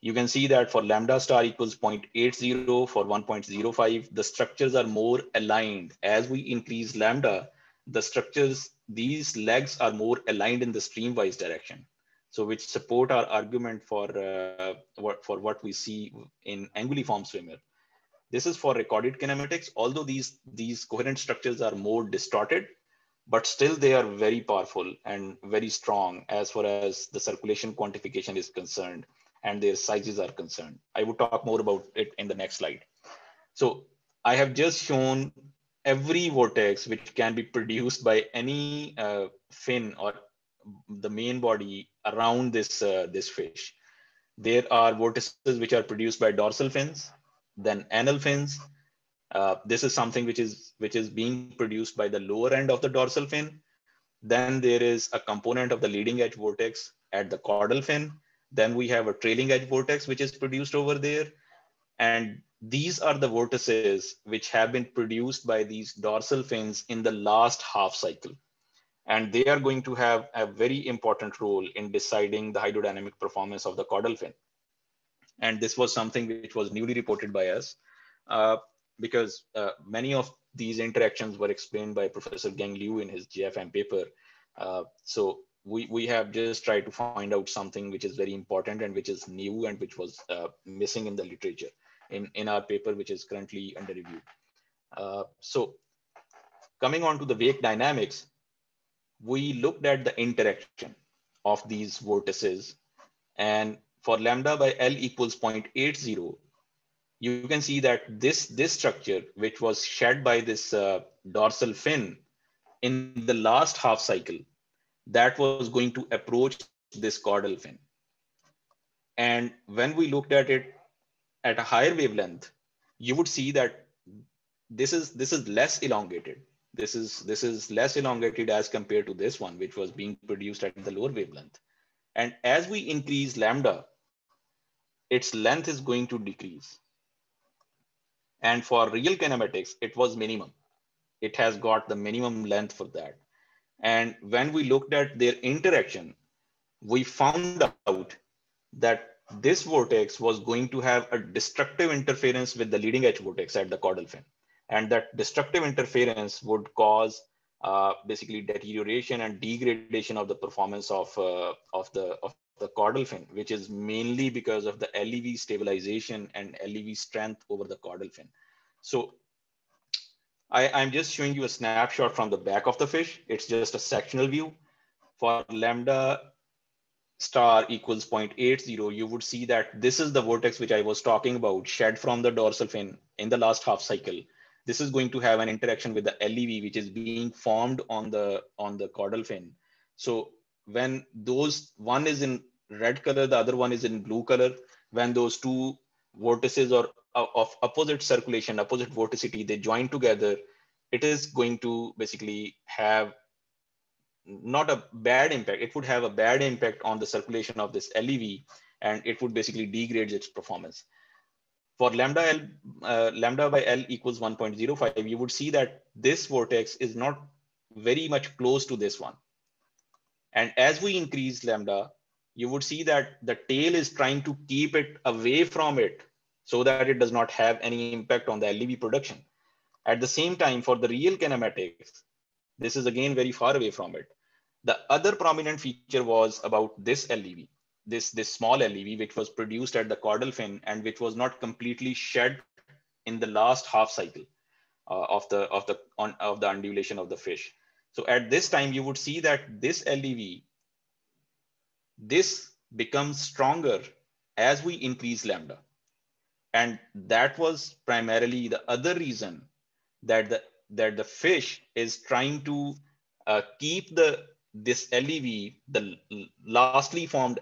you can see that for lambda star equals 0.80, for 1.05, the structures are more aligned. As we increase lambda, the structures, these legs are more aligned in the streamwise direction. So which support our argument for what we see in anguilliform swimmer. This is for recorded kinematics. Although these coherent structures are more distorted, but still they are very powerful and very strong as far as the circulation quantification is concerned and their sizes are concerned. I will talk more about it in the next slide. So I have just shown every vortex which can be produced by any fin or the main body around this fish. There are vortices which are produced by dorsal fins, then anal fins. This is something which is being produced by the lower end of the dorsal fin. Then there is a component of the leading edge vortex at the caudal fin. Then we have a trailing edge vortex which is produced over there. And these are the vortices which have been produced by these dorsal fins in the last half cycle. And they are going to have a very important role in deciding the hydrodynamic performance of the caudal fin. And this was something which was newly reported by us because many of these interactions were explained by Professor Gang Liu in his GFM paper. So we have just tried to find out something which is very important and which is new and which was missing in the literature in our paper, which is currently under review. So coming on to the wake dynamics, we looked at the interaction of these vortices, and for lambda by L equals 0.80, you can see that this structure, which was shed by this dorsal fin in the last half cycle, that was going to approach this caudal fin. And when we looked at it at a higher wavelength, you would see that this is less elongated. This is less elongated as compared to this one, which was being produced at the lower wavelength. And as we increase lambda, its length is going to decrease. And for real kinematics, it was minimum. It has got the minimum length for that. And when we looked at their interaction, we found out that this vortex was going to have a destructive interference with the leading edge vortex at the caudal fin. And that destructive interference would cause basically deterioration and degradation of the performance of the caudal fin, which is mainly because of the LEV stabilization and LEV strength over the caudal fin. So I'm just showing you a snapshot from the back of the fish. It's just a sectional view. For lambda star equals 0.80, you would see that this is the vortex which I was talking about, shed from the dorsal fin in the last half cycle. This is going to have an interaction with the LEV, which is being formed on the caudal fin. So when those, one is in red color, the other one is in blue color, when those two vortices are of opposite circulation, opposite vorticity, they join together, it is going to basically have not a bad impact. It would have a bad impact on the circulation of this LEV, and it would basically degrade its performance. For lambda by L equals 1.05, you would see that this vortex is not very much close to this one. And as we increase lambda, you would see that the tail is trying to keep it away from it so that it does not have any impact on the LEV production. At the same time, for the real kinematics, this is again very far away from it. The other prominent feature was about this LEV, this small LEV, which was produced at the caudal fin and which was not completely shed in the last half cycle of the undulation of the fish. So at this time, you would see that this LEV, this becomes stronger as we increase lambda. And that was primarily the other reason that the fish is trying to keep this LEV, the lastly formed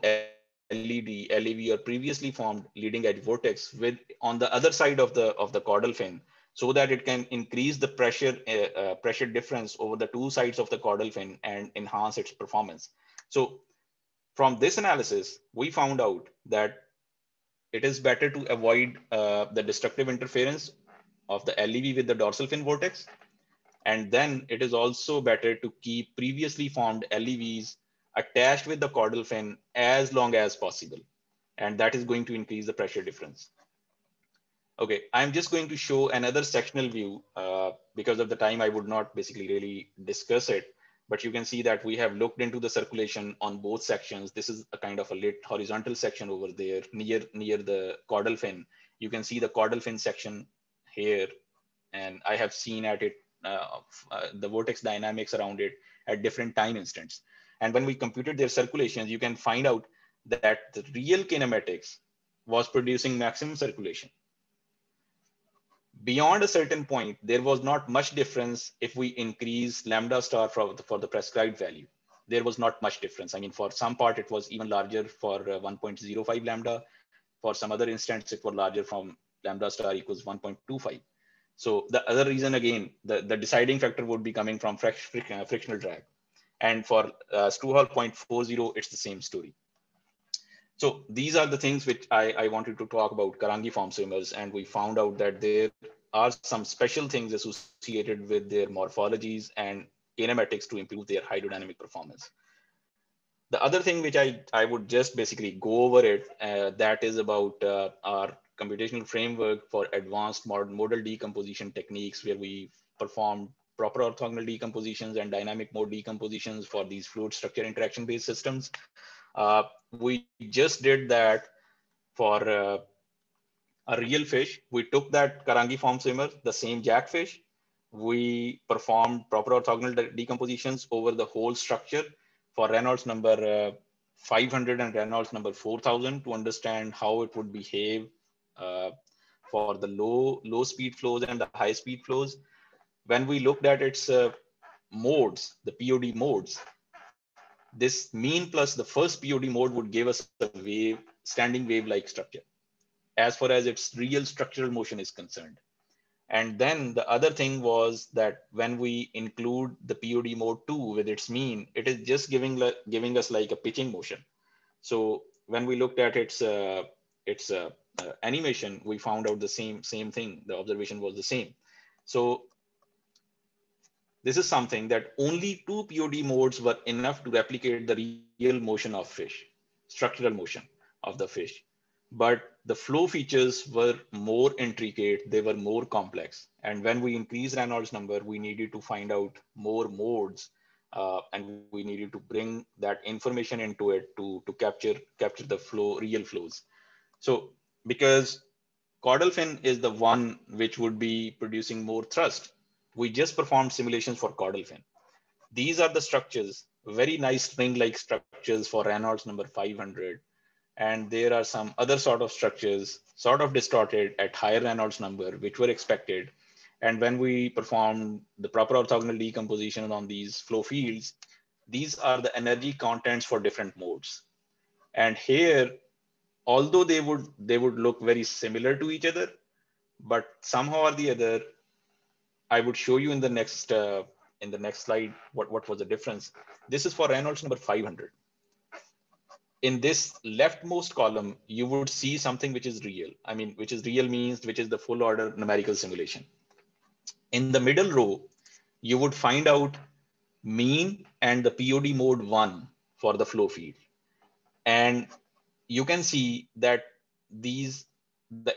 LEV or previously formed leading edge vortex, with on the other side of the caudal fin, so that it can increase the pressure difference over the two sides of the caudal fin and enhance its performance. So from this analysis, we found out that it is better to avoid the destructive interference of the LEV with the dorsal fin vortex. And then it is also better to keep previously formed LEVs attached with the caudal fin as long as possible. And that is going to increase the pressure difference. Okay, I'm just going to show another sectional view. Because of the time, I would not basically really discuss it. But you can see that we have looked into the circulation on both sections. This is a kind of a lit horizontal section over there near the caudal fin. You can see the caudal fin section here. And I have seen at it the vortex dynamics around it at different time instants. And when we computed their circulations, you can find out that the real kinematics was producing maximum circulation. Beyond a certain point, there was not much difference if we increase lambda star for the prescribed value. There was not much difference. I mean, for some part, it was even larger for 1.05 lambda. For some other instance, it was larger from lambda star equals 1.25. So the other reason, again, the deciding factor would be coming from frictional drag. And for Strouhal 0.40, it's the same story. So these are the things which I wanted to talk about Karangi form swimmers. And we found out that there are some special things associated with their morphologies and kinematics to improve their hydrodynamic performance. The other thing which I would just basically go over it, that is about our computational framework for advanced model decomposition techniques, where we perform proper orthogonal decompositions and dynamic mode decompositions for these fluid structure interaction based systems. We just did that for a real fish. We took that Karangi form swimmer, the same jackfish. We performed proper orthogonal decompositions over the whole structure for Reynolds number 500 and Reynolds number 4000 to understand how it would behave for the low speed flows and the high speed flows. When we looked at its modes, the POD modes, this mean plus the first POD mode would give us a standing wave-like structure as far as its real structural motion is concerned. And then the other thing was that when we include the POD mode 2 with its mean, it is just giving us like a pitching motion. So when we looked at its animation, we found out the same thing. The observation was the same. So this is something that only 2 POD modes were enough to replicate the real motion of fish, structural motion of the fish. But the flow features were more intricate, they were more complex. And when we increased Reynolds number, we needed to find out more modes, and we needed to bring that information into it to capture the real flows. So because caudal fin is the one which would be producing more thrust, we just performed simulations for caudal fin. These are the structures, very nice ring-like structures for Reynolds number 500. And there are some other sort of structures, sort of distorted at higher Reynolds number, which were expected. And when we performed the proper orthogonal decomposition on these flow fields, these are the energy contents for different modes. And here, although they would look very similar to each other, but somehow or the other, I would show you in the next slide what was the difference. This is for Reynolds number 500. In this leftmost column, you would see something which is real. I mean, which is real means which is the full order numerical simulation. In the middle row, you would find out mean and the POD mode 1 for the flow field. And you can see that the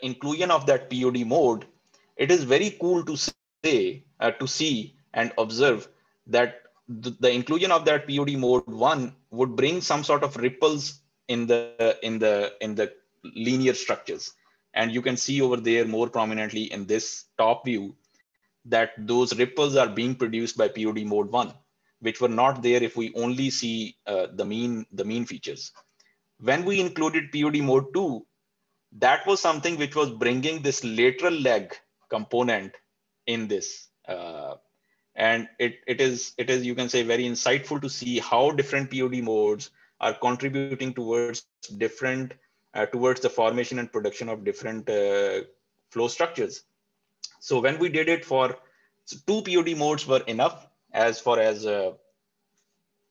inclusion of that POD mode, it is very cool to see and observe that the inclusion of that POD mode 1 would bring some sort of ripples in the linear structures. And you can see over there more prominently in this top view that those ripples are being produced by POD mode 1, which were not there if we only see the mean features. When we included POD mode 2, that was something which was bringing this lateral leg component in this. And it is, you can say, very insightful to see how different POD modes are contributing towards the formation and production of different flow structures. So when we did it for 2 POD modes were enough as far as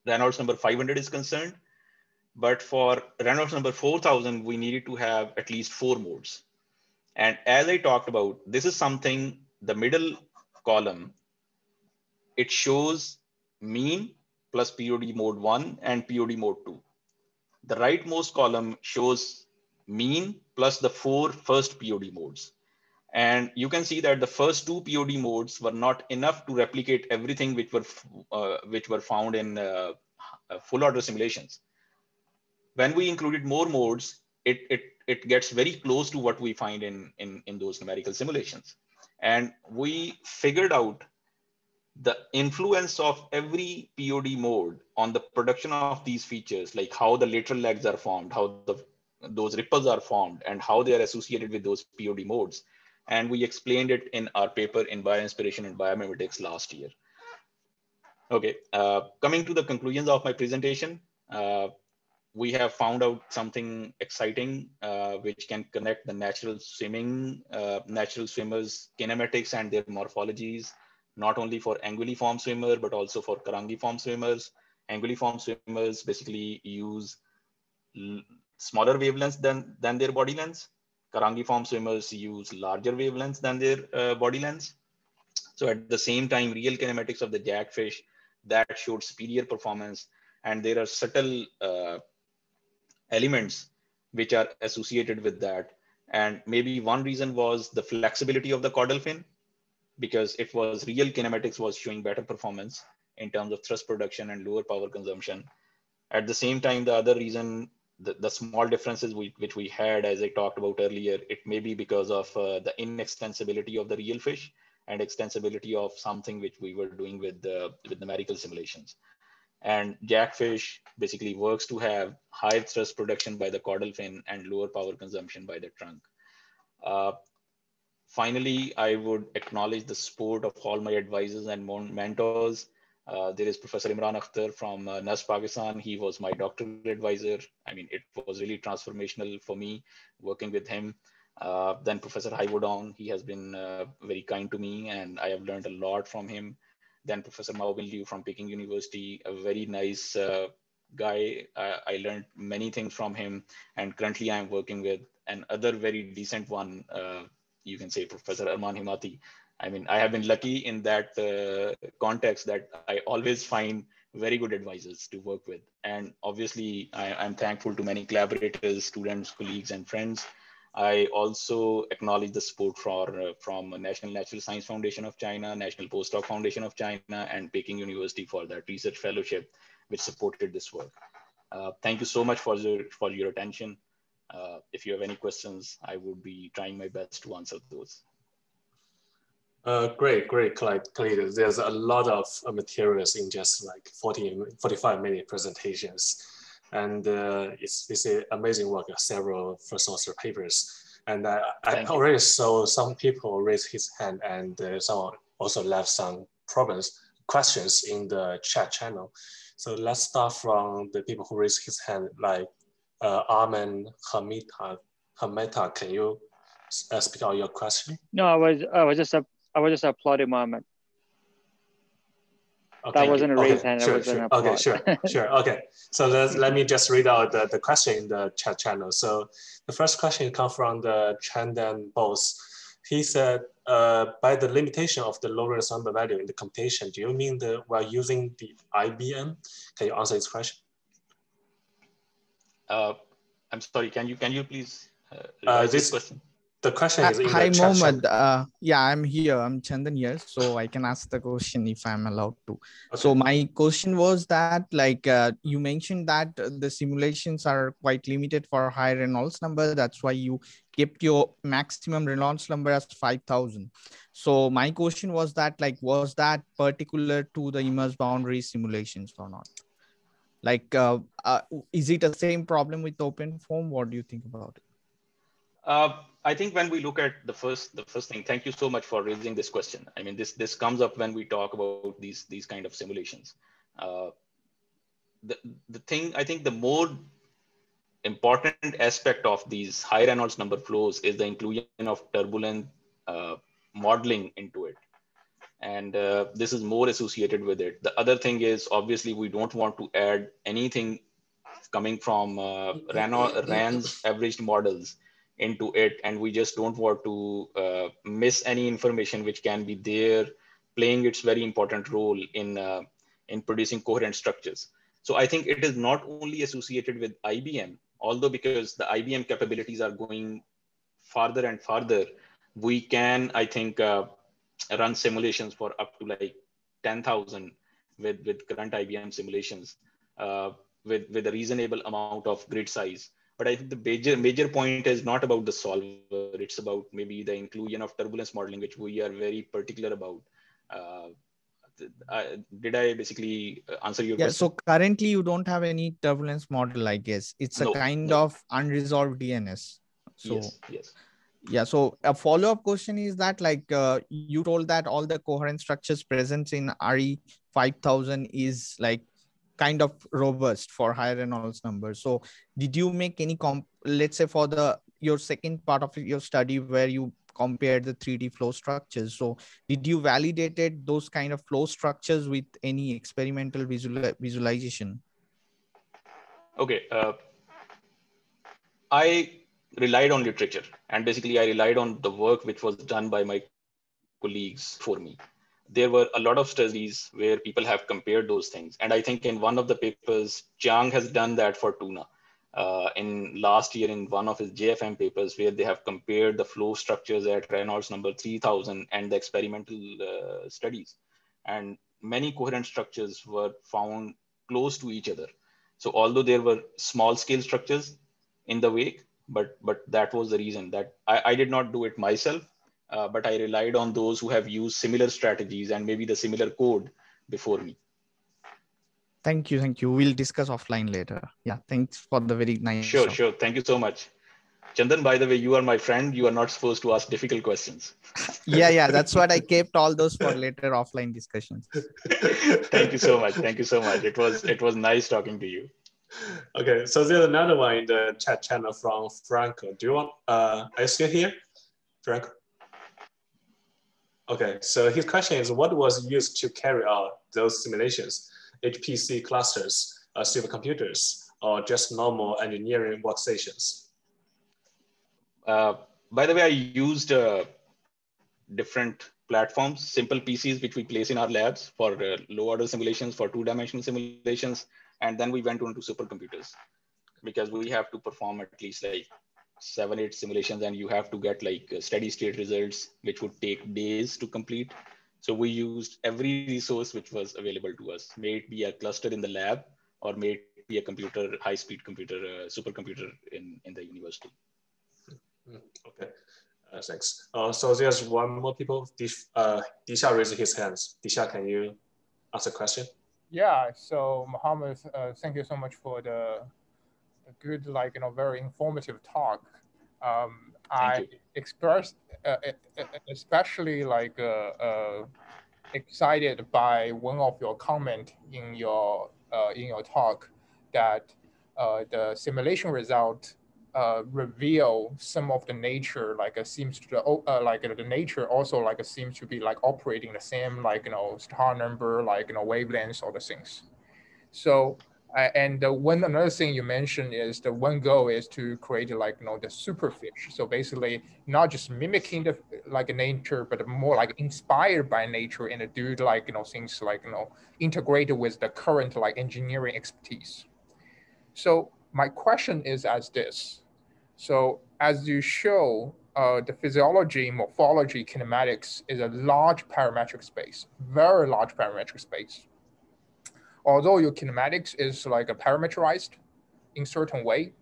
Reynolds number 500 is concerned. But for Reynolds number 4000, we needed to have at least 4 modes. And as I talked about, this is something, the middle column, it shows mean plus POD mode 1 and POD mode 2. The rightmost column shows mean plus the 4 first POD modes. And you can see that the first 2 POD modes were not enough to replicate everything which were found in full order simulations. When we included more modes, it gets very close to what we find in those numerical simulations. And we figured out the influence of every POD mode on the production of these features, like how the lateral legs are formed, how those ripples are formed, and how they are associated with those POD modes. And we explained it in our paper in Bioinspiration and Biomimetics last year. Okay, coming to the conclusions of my presentation, we have found out something exciting, which can connect the natural swimmers' kinematics and their morphologies, not only for anguilliform swimmer, but also for carangiform swimmers. Anguilliform swimmers basically use smaller wavelengths than their body lengths. Carangiform swimmers use larger wavelengths than their body lengths. So at the same time, real kinematics of the jackfish that showed superior performance, and there are subtle elements which are associated with that. And maybe one reason was the flexibility of the caudal fin, because it was real kinematics was showing better performance in terms of thrust production and lower power consumption. At the same time, the other reason, the small differences which we had, as I talked about earlier, it may be because of the inextensibility of the real fish and extensibility of something which we were doing with numerical simulations. And jackfish basically works to have higher thrust production by the caudal fin and lower power consumption by the trunk. Finally, I would acknowledge the support of all my advisors and mentors. There is Professor Imran Akhtar from NAS Pakistan. He was my doctoral advisor. I mean, it was really transformational for me working with him. Then Professor Hydrodynamic, he has been very kind to me, and I have learned a lot from him. Then Professor Mao Bin Liu from Peking University, a very nice guy. I learned many things from him, and currently I'm working with another very decent one. You can say Professor Arman Himati. I mean, I have been lucky in that context that I always find very good advisors to work with. And obviously, I'm thankful to many collaborators, students, colleagues, and friends. I also acknowledge the support from National Natural Science Foundation of China, National Postdoc Foundation of China, and Peking University for that research fellowship, which supported this work. Thank you so much for your attention. If you have any questions, I would be trying my best to answer those. Great, Khalid. There's a lot of materials in just like 45-minute presentations. And it's an amazing work, several first author papers. And I already saw some people raise his hand, and someone also left some questions in the chat channel. So let's start from the people who raised his hand, like Arman Hameta. Can you speak out your question? No, I was just applauding Mohammed. Okay, that wasn't a raised hand. Sure, that was an applaud. Okay, sure. Okay, so let me just read out the question in the chat channel. So the first question comes from the Chandan Bose. He said, by the limitation of the Lorentz number value in the computation, do you mean that we're using the IBM? Can you answer this question? I'm sorry. Can you please revise this question? The question is in Hi, the chat Mohammed. channel. Yeah, I'm here. I'm Chandan here, so I can ask the question if I'm allowed to. Okay. So my question was that, like, you mentioned that the simulations are quite limited for high Reynolds number. That's why you kept your maximum Reynolds number as 5,000. So my question was that, like, was that particular to the immerse boundary simulations or not? Like, is it the same problem with OpenFOAM? What do you think about it? I think when we look at the first thing, thank you so much for raising this question. I mean, this comes up when we talk about these kind of simulations. The thing, I think the more important aspect of these high Reynolds number flows is the inclusion of turbulent modeling into it. And this is more associated with it. The other thing is, obviously, we don't want to add anything coming from RAND's averaged models into it, and we just don't want to miss any information which can be there playing its very important role in producing coherent structures. So I think it is not only associated with IBM, although because the IBM capabilities are going farther and farther, we can, I think, run simulations for up to like 10,000 with current IBM simulations with a reasonable amount of grid size. But I think the major point is not about the solver. It's about maybe the inclusion of turbulence modeling, which we are very particular about. Did I basically answer your question? So currently you don't have any turbulence model, I guess. It's a kind of unresolved DNS. So, yes. Yeah. So a follow-up question is that, like, you told that all the coherent structures present in RE 5000 is like kind of robust for higher Reynolds numbers. So did you make any let's say for your second part of your study where you compared the 3D flow structures, so did you validated those kind of flow structures with any experimental visualization? Okay, I relied on literature, and basically I relied on the work which was done by my colleagues for me. There were a lot of studies where people have compared those things. And I think in one of the papers, Chiang has done that for tuna in last year in one of his JFM papers, where they have compared the flow structures at Reynolds number 3000 and the experimental studies. And many coherent structures were found close to each other. So although there were small scale structures in the wake, but that was the reason that I did not do it myself. But I relied on those who have used similar strategies and maybe the similar code before me. Thank you. We'll discuss offline later. Yeah, thanks for the very nice. Sure. Thank you so much. Chandan, by the way, you are my friend. You are not supposed to ask difficult questions. Yeah. That's what I kept all those for later offline discussions. Thank you so much. It was nice talking to you. Okay, so there's another one in the chat channel from Franco. Do you want, are you still here, Franco? Okay, so his question is, what was used to carry out those simulations? HPC clusters, supercomputers, or just normal engineering workstations? By the way, I used different platforms, simple PCs, which we place in our labs for low order simulations, for two-dimensional simulations. And then we went into supercomputers because we have to perform at least like 7-8 simulations, and you have to get like steady state results, which would take days to complete. So we used every resource which was available to us, may it be a cluster in the lab or may it be a computer, high-speed computer, supercomputer in the university. Okay, thanks. So there's one more people. Disha raised his hands. Disha, can you ask a question? Yeah, so Mohammed, thank you so much for the good, like, very informative talk. I expressed, especially like excited by one of your comment in your talk that the simulation result reveal some of the nature, like seems to like the nature also like seems to be like operating the same, like star number, like wavelengths, all the things. So and one another thing you mentioned is the one goal is to create like the superfish. So basically not just mimicking the like nature, but more like inspired by nature and do like things like integrated with the current like engineering expertise. So my question is as this. So as you show, the physiology, morphology, kinematics is a large parametric space, very large parametric space. Although your kinematics is like a parameterized in certain way,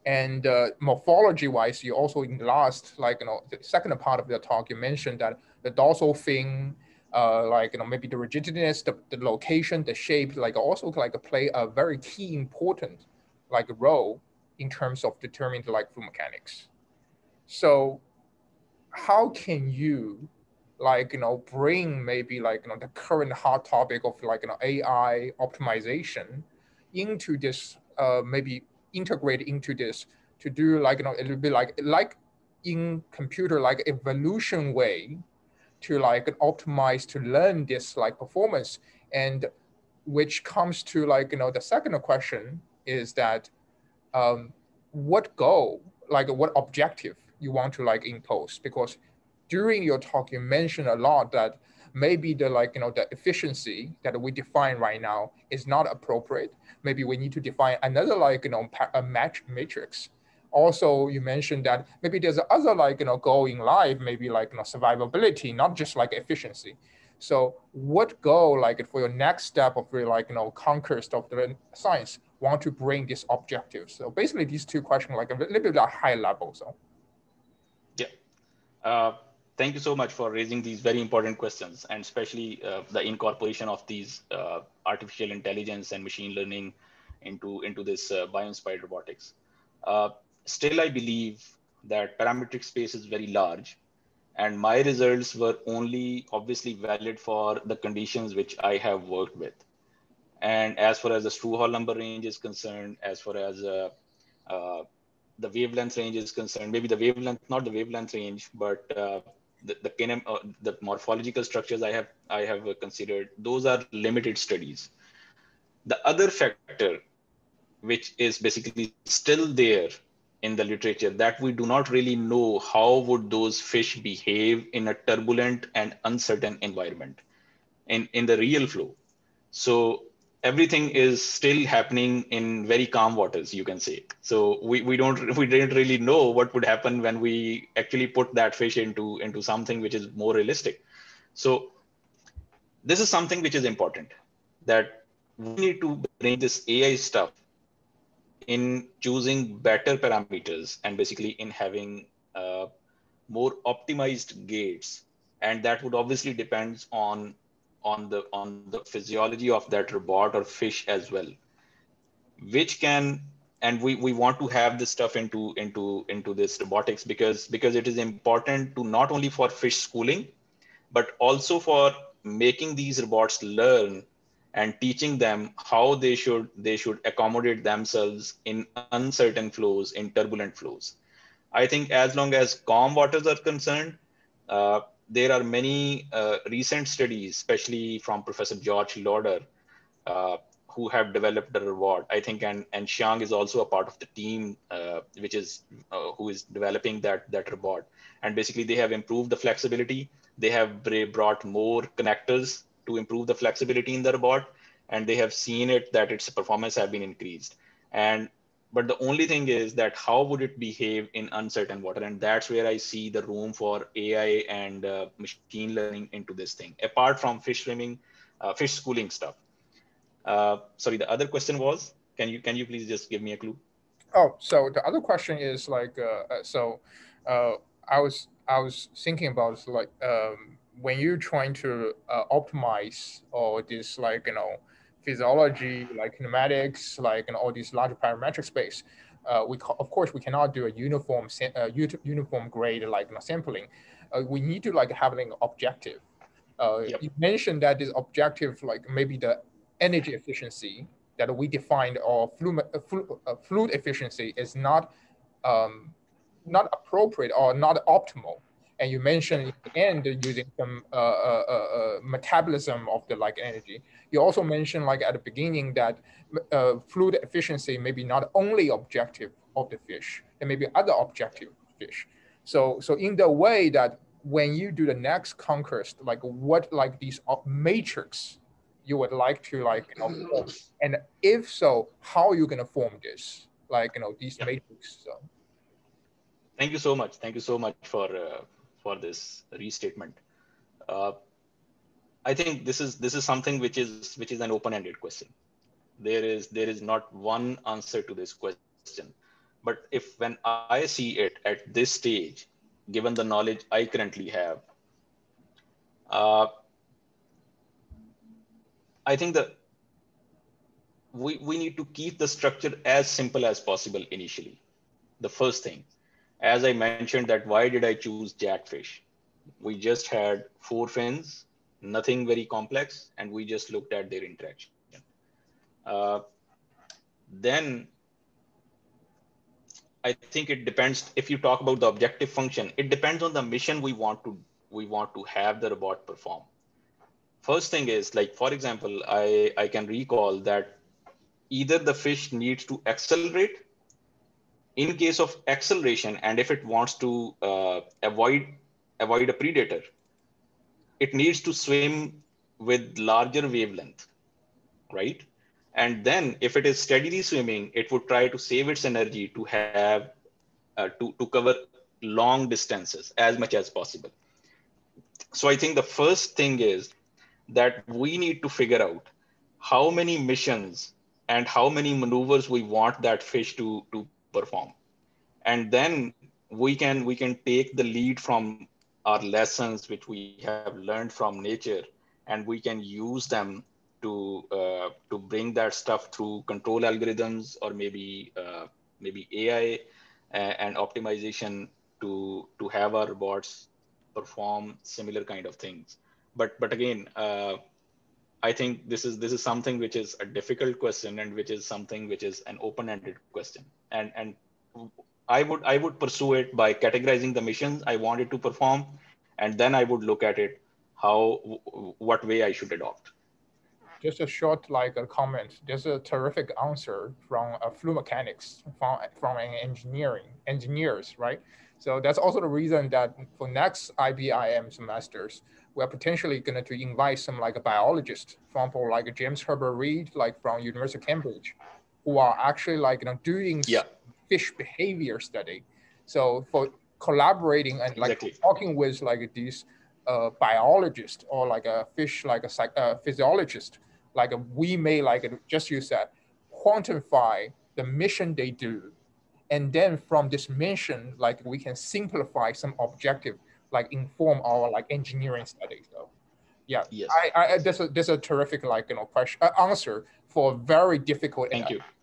and morphology wise, you also in the last, like, the second part of the talk, you mentioned that the dorsal fin, like, maybe the rigidness, the location, the shape, like also like play a very key important like role in terms of determining like fluid mechanics. So how can you like bring maybe like the current hot topic of like AI optimization into this, maybe integrate into this to do like a little bit like in computer like evolution way to like optimize to learn this like performance. And which comes to like the second question is that what goal, like what objective you want to like impose, because during your talk you mentioned a lot that maybe the like the efficiency that we define right now is not appropriate. Maybe we need to define another like a match matrix. Also you mentioned that maybe there's other like goal in life, maybe like survivability, not just like efficiency. So what goal like for your next step of your like conquest of the science want to bring this objective? So basically these two questions like a little bit at high level. So yeah, thank you so much for raising these very important questions, and especially the incorporation of these artificial intelligence and machine learning into this bio-inspired robotics. Still, I believe that parametric space is very large, and my results were only obviously valid for the conditions which I have worked with. And as far as the Strouhal number range is concerned, as far as the wavelength range is concerned, maybe the wavelength, not the wavelength range, but the morphological structures I have considered, those are limited studies. The other factor, which is basically still there in the literature, that we do not really know how would those fish behave in a turbulent and uncertain environment in the real flow. So everything is still happening in very calm waters, you can say. So we didn't really know what would happen when we actually put that fish into something which is more realistic. So this is something which is important, that we need to bring this AI stuff in choosing better parameters and basically in having more optimized gates. And that would obviously depends on the physiology of that robot or fish as well, which can, and we want to have this stuff into this robotics because it is important to not only for fish schooling, but also for making these robots learn and teaching them how they should accommodate themselves in uncertain flows, in turbulent flows. I think as long as calm waters are concerned, there are many recent studies, especially from Professor George Lauder, who have developed a robot. I think, and Xiang is also a part of the team, who is developing that robot. And basically, they have improved the flexibility. They have brought more connectors to improve the flexibility in the robot, and they have seen it that its performance have been increased. But the only thing is that how would it behave in uncertain water? And that's where I see the room for AI and machine learning into this thing, apart from fish swimming, fish schooling stuff. Sorry, the other question was, can you please just give me a clue? Oh, so the other question is like, I was thinking about like when you're trying to optimize all this like physiology, like kinematics, like all these large parametric space. Of course we cannot do a uniform uniform grade like sampling. We need to like have an objective. Yep. You mentioned that this objective, like maybe the energy efficiency that we defined, or fluid efficiency, is not appropriate or not optimal. And you mentioned in the end using some metabolism of the like energy. You also mentioned like at the beginning that fluid efficiency may be not only objective of the fish, there may be other objective fish. So in the way that when you do the next conquest, like what like these matrix you would like to like form, and if so, how are you going to form this like these matrix? So thank you so much. Thank you so much for this restatement. I think this is something which is an open-ended question. There is not one answer to this question. But when I see it at this stage, given the knowledge I currently have, I think that we need to keep the structure as simple as possible initially. The first thing, as I mentioned, that why did I choose jackfish? We just had 4 fins, nothing very complex, and we just looked at their interaction. Then I think it depends. If you talk about the objective function, it depends on the mission we want to have the robot perform. First thing is, like, for example, I can recall that either the fish needs to accelerate. In case of acceleration, and if it wants to avoid a predator, it needs to swim with larger wavelength, right? And then if it is steadily swimming, it would try to save its energy to have to cover long distances as much as possible. So I think the first thing is that we need to figure out how many missions and how many maneuvers we want that fish to perform. And then we can take the lead from our lessons, which we have learned from nature, and we can use them to bring that stuff through control algorithms, or maybe AI and optimization to have our robots perform similar kind of things. But again, I think this is something which is a difficult question, and which is something which is an open-ended question. And I would pursue it by categorizing the missions I want it to perform, and then I would look at it what way I should adopt. Just a short like a comment. There's a terrific answer from fluid mechanics from an engineers, right? So that's also the reason that for next IBIM semesters, we're potentially going to invite some like a biologist, for example, like James Herbert Reed, like from University of Cambridge, who are actually like doing fish behavior study. So for collaborating and like talking with like these biologists, or like a fish like a physiologist, like we may like just you said, quantify the mission they do, and then from this mission, like we can simplify some objective, like inform our like engineering studies. So yeah, yes. This a terrific like question answer for a very difficult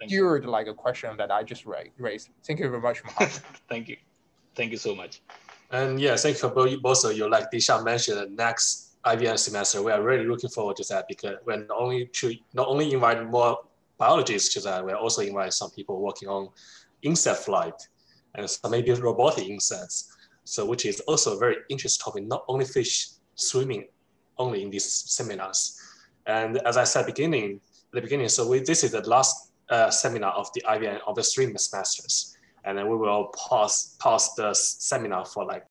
geared like a question that I just raised. Thank you very much, Mohammed. Thank you so much. And yeah, thank you both of you. Like Disha mentioned, the next IBiM semester, we are really looking forward to that, because we're not only invite more biologists to that, we're also invite some people working on insect flight and some maybe robotic insects. So which is also a very interesting topic, not only fish swimming only in these seminars. And as I said at the beginning, so this is the last seminar of the IBiM of the 3 semesters. And then we will pause the seminar for like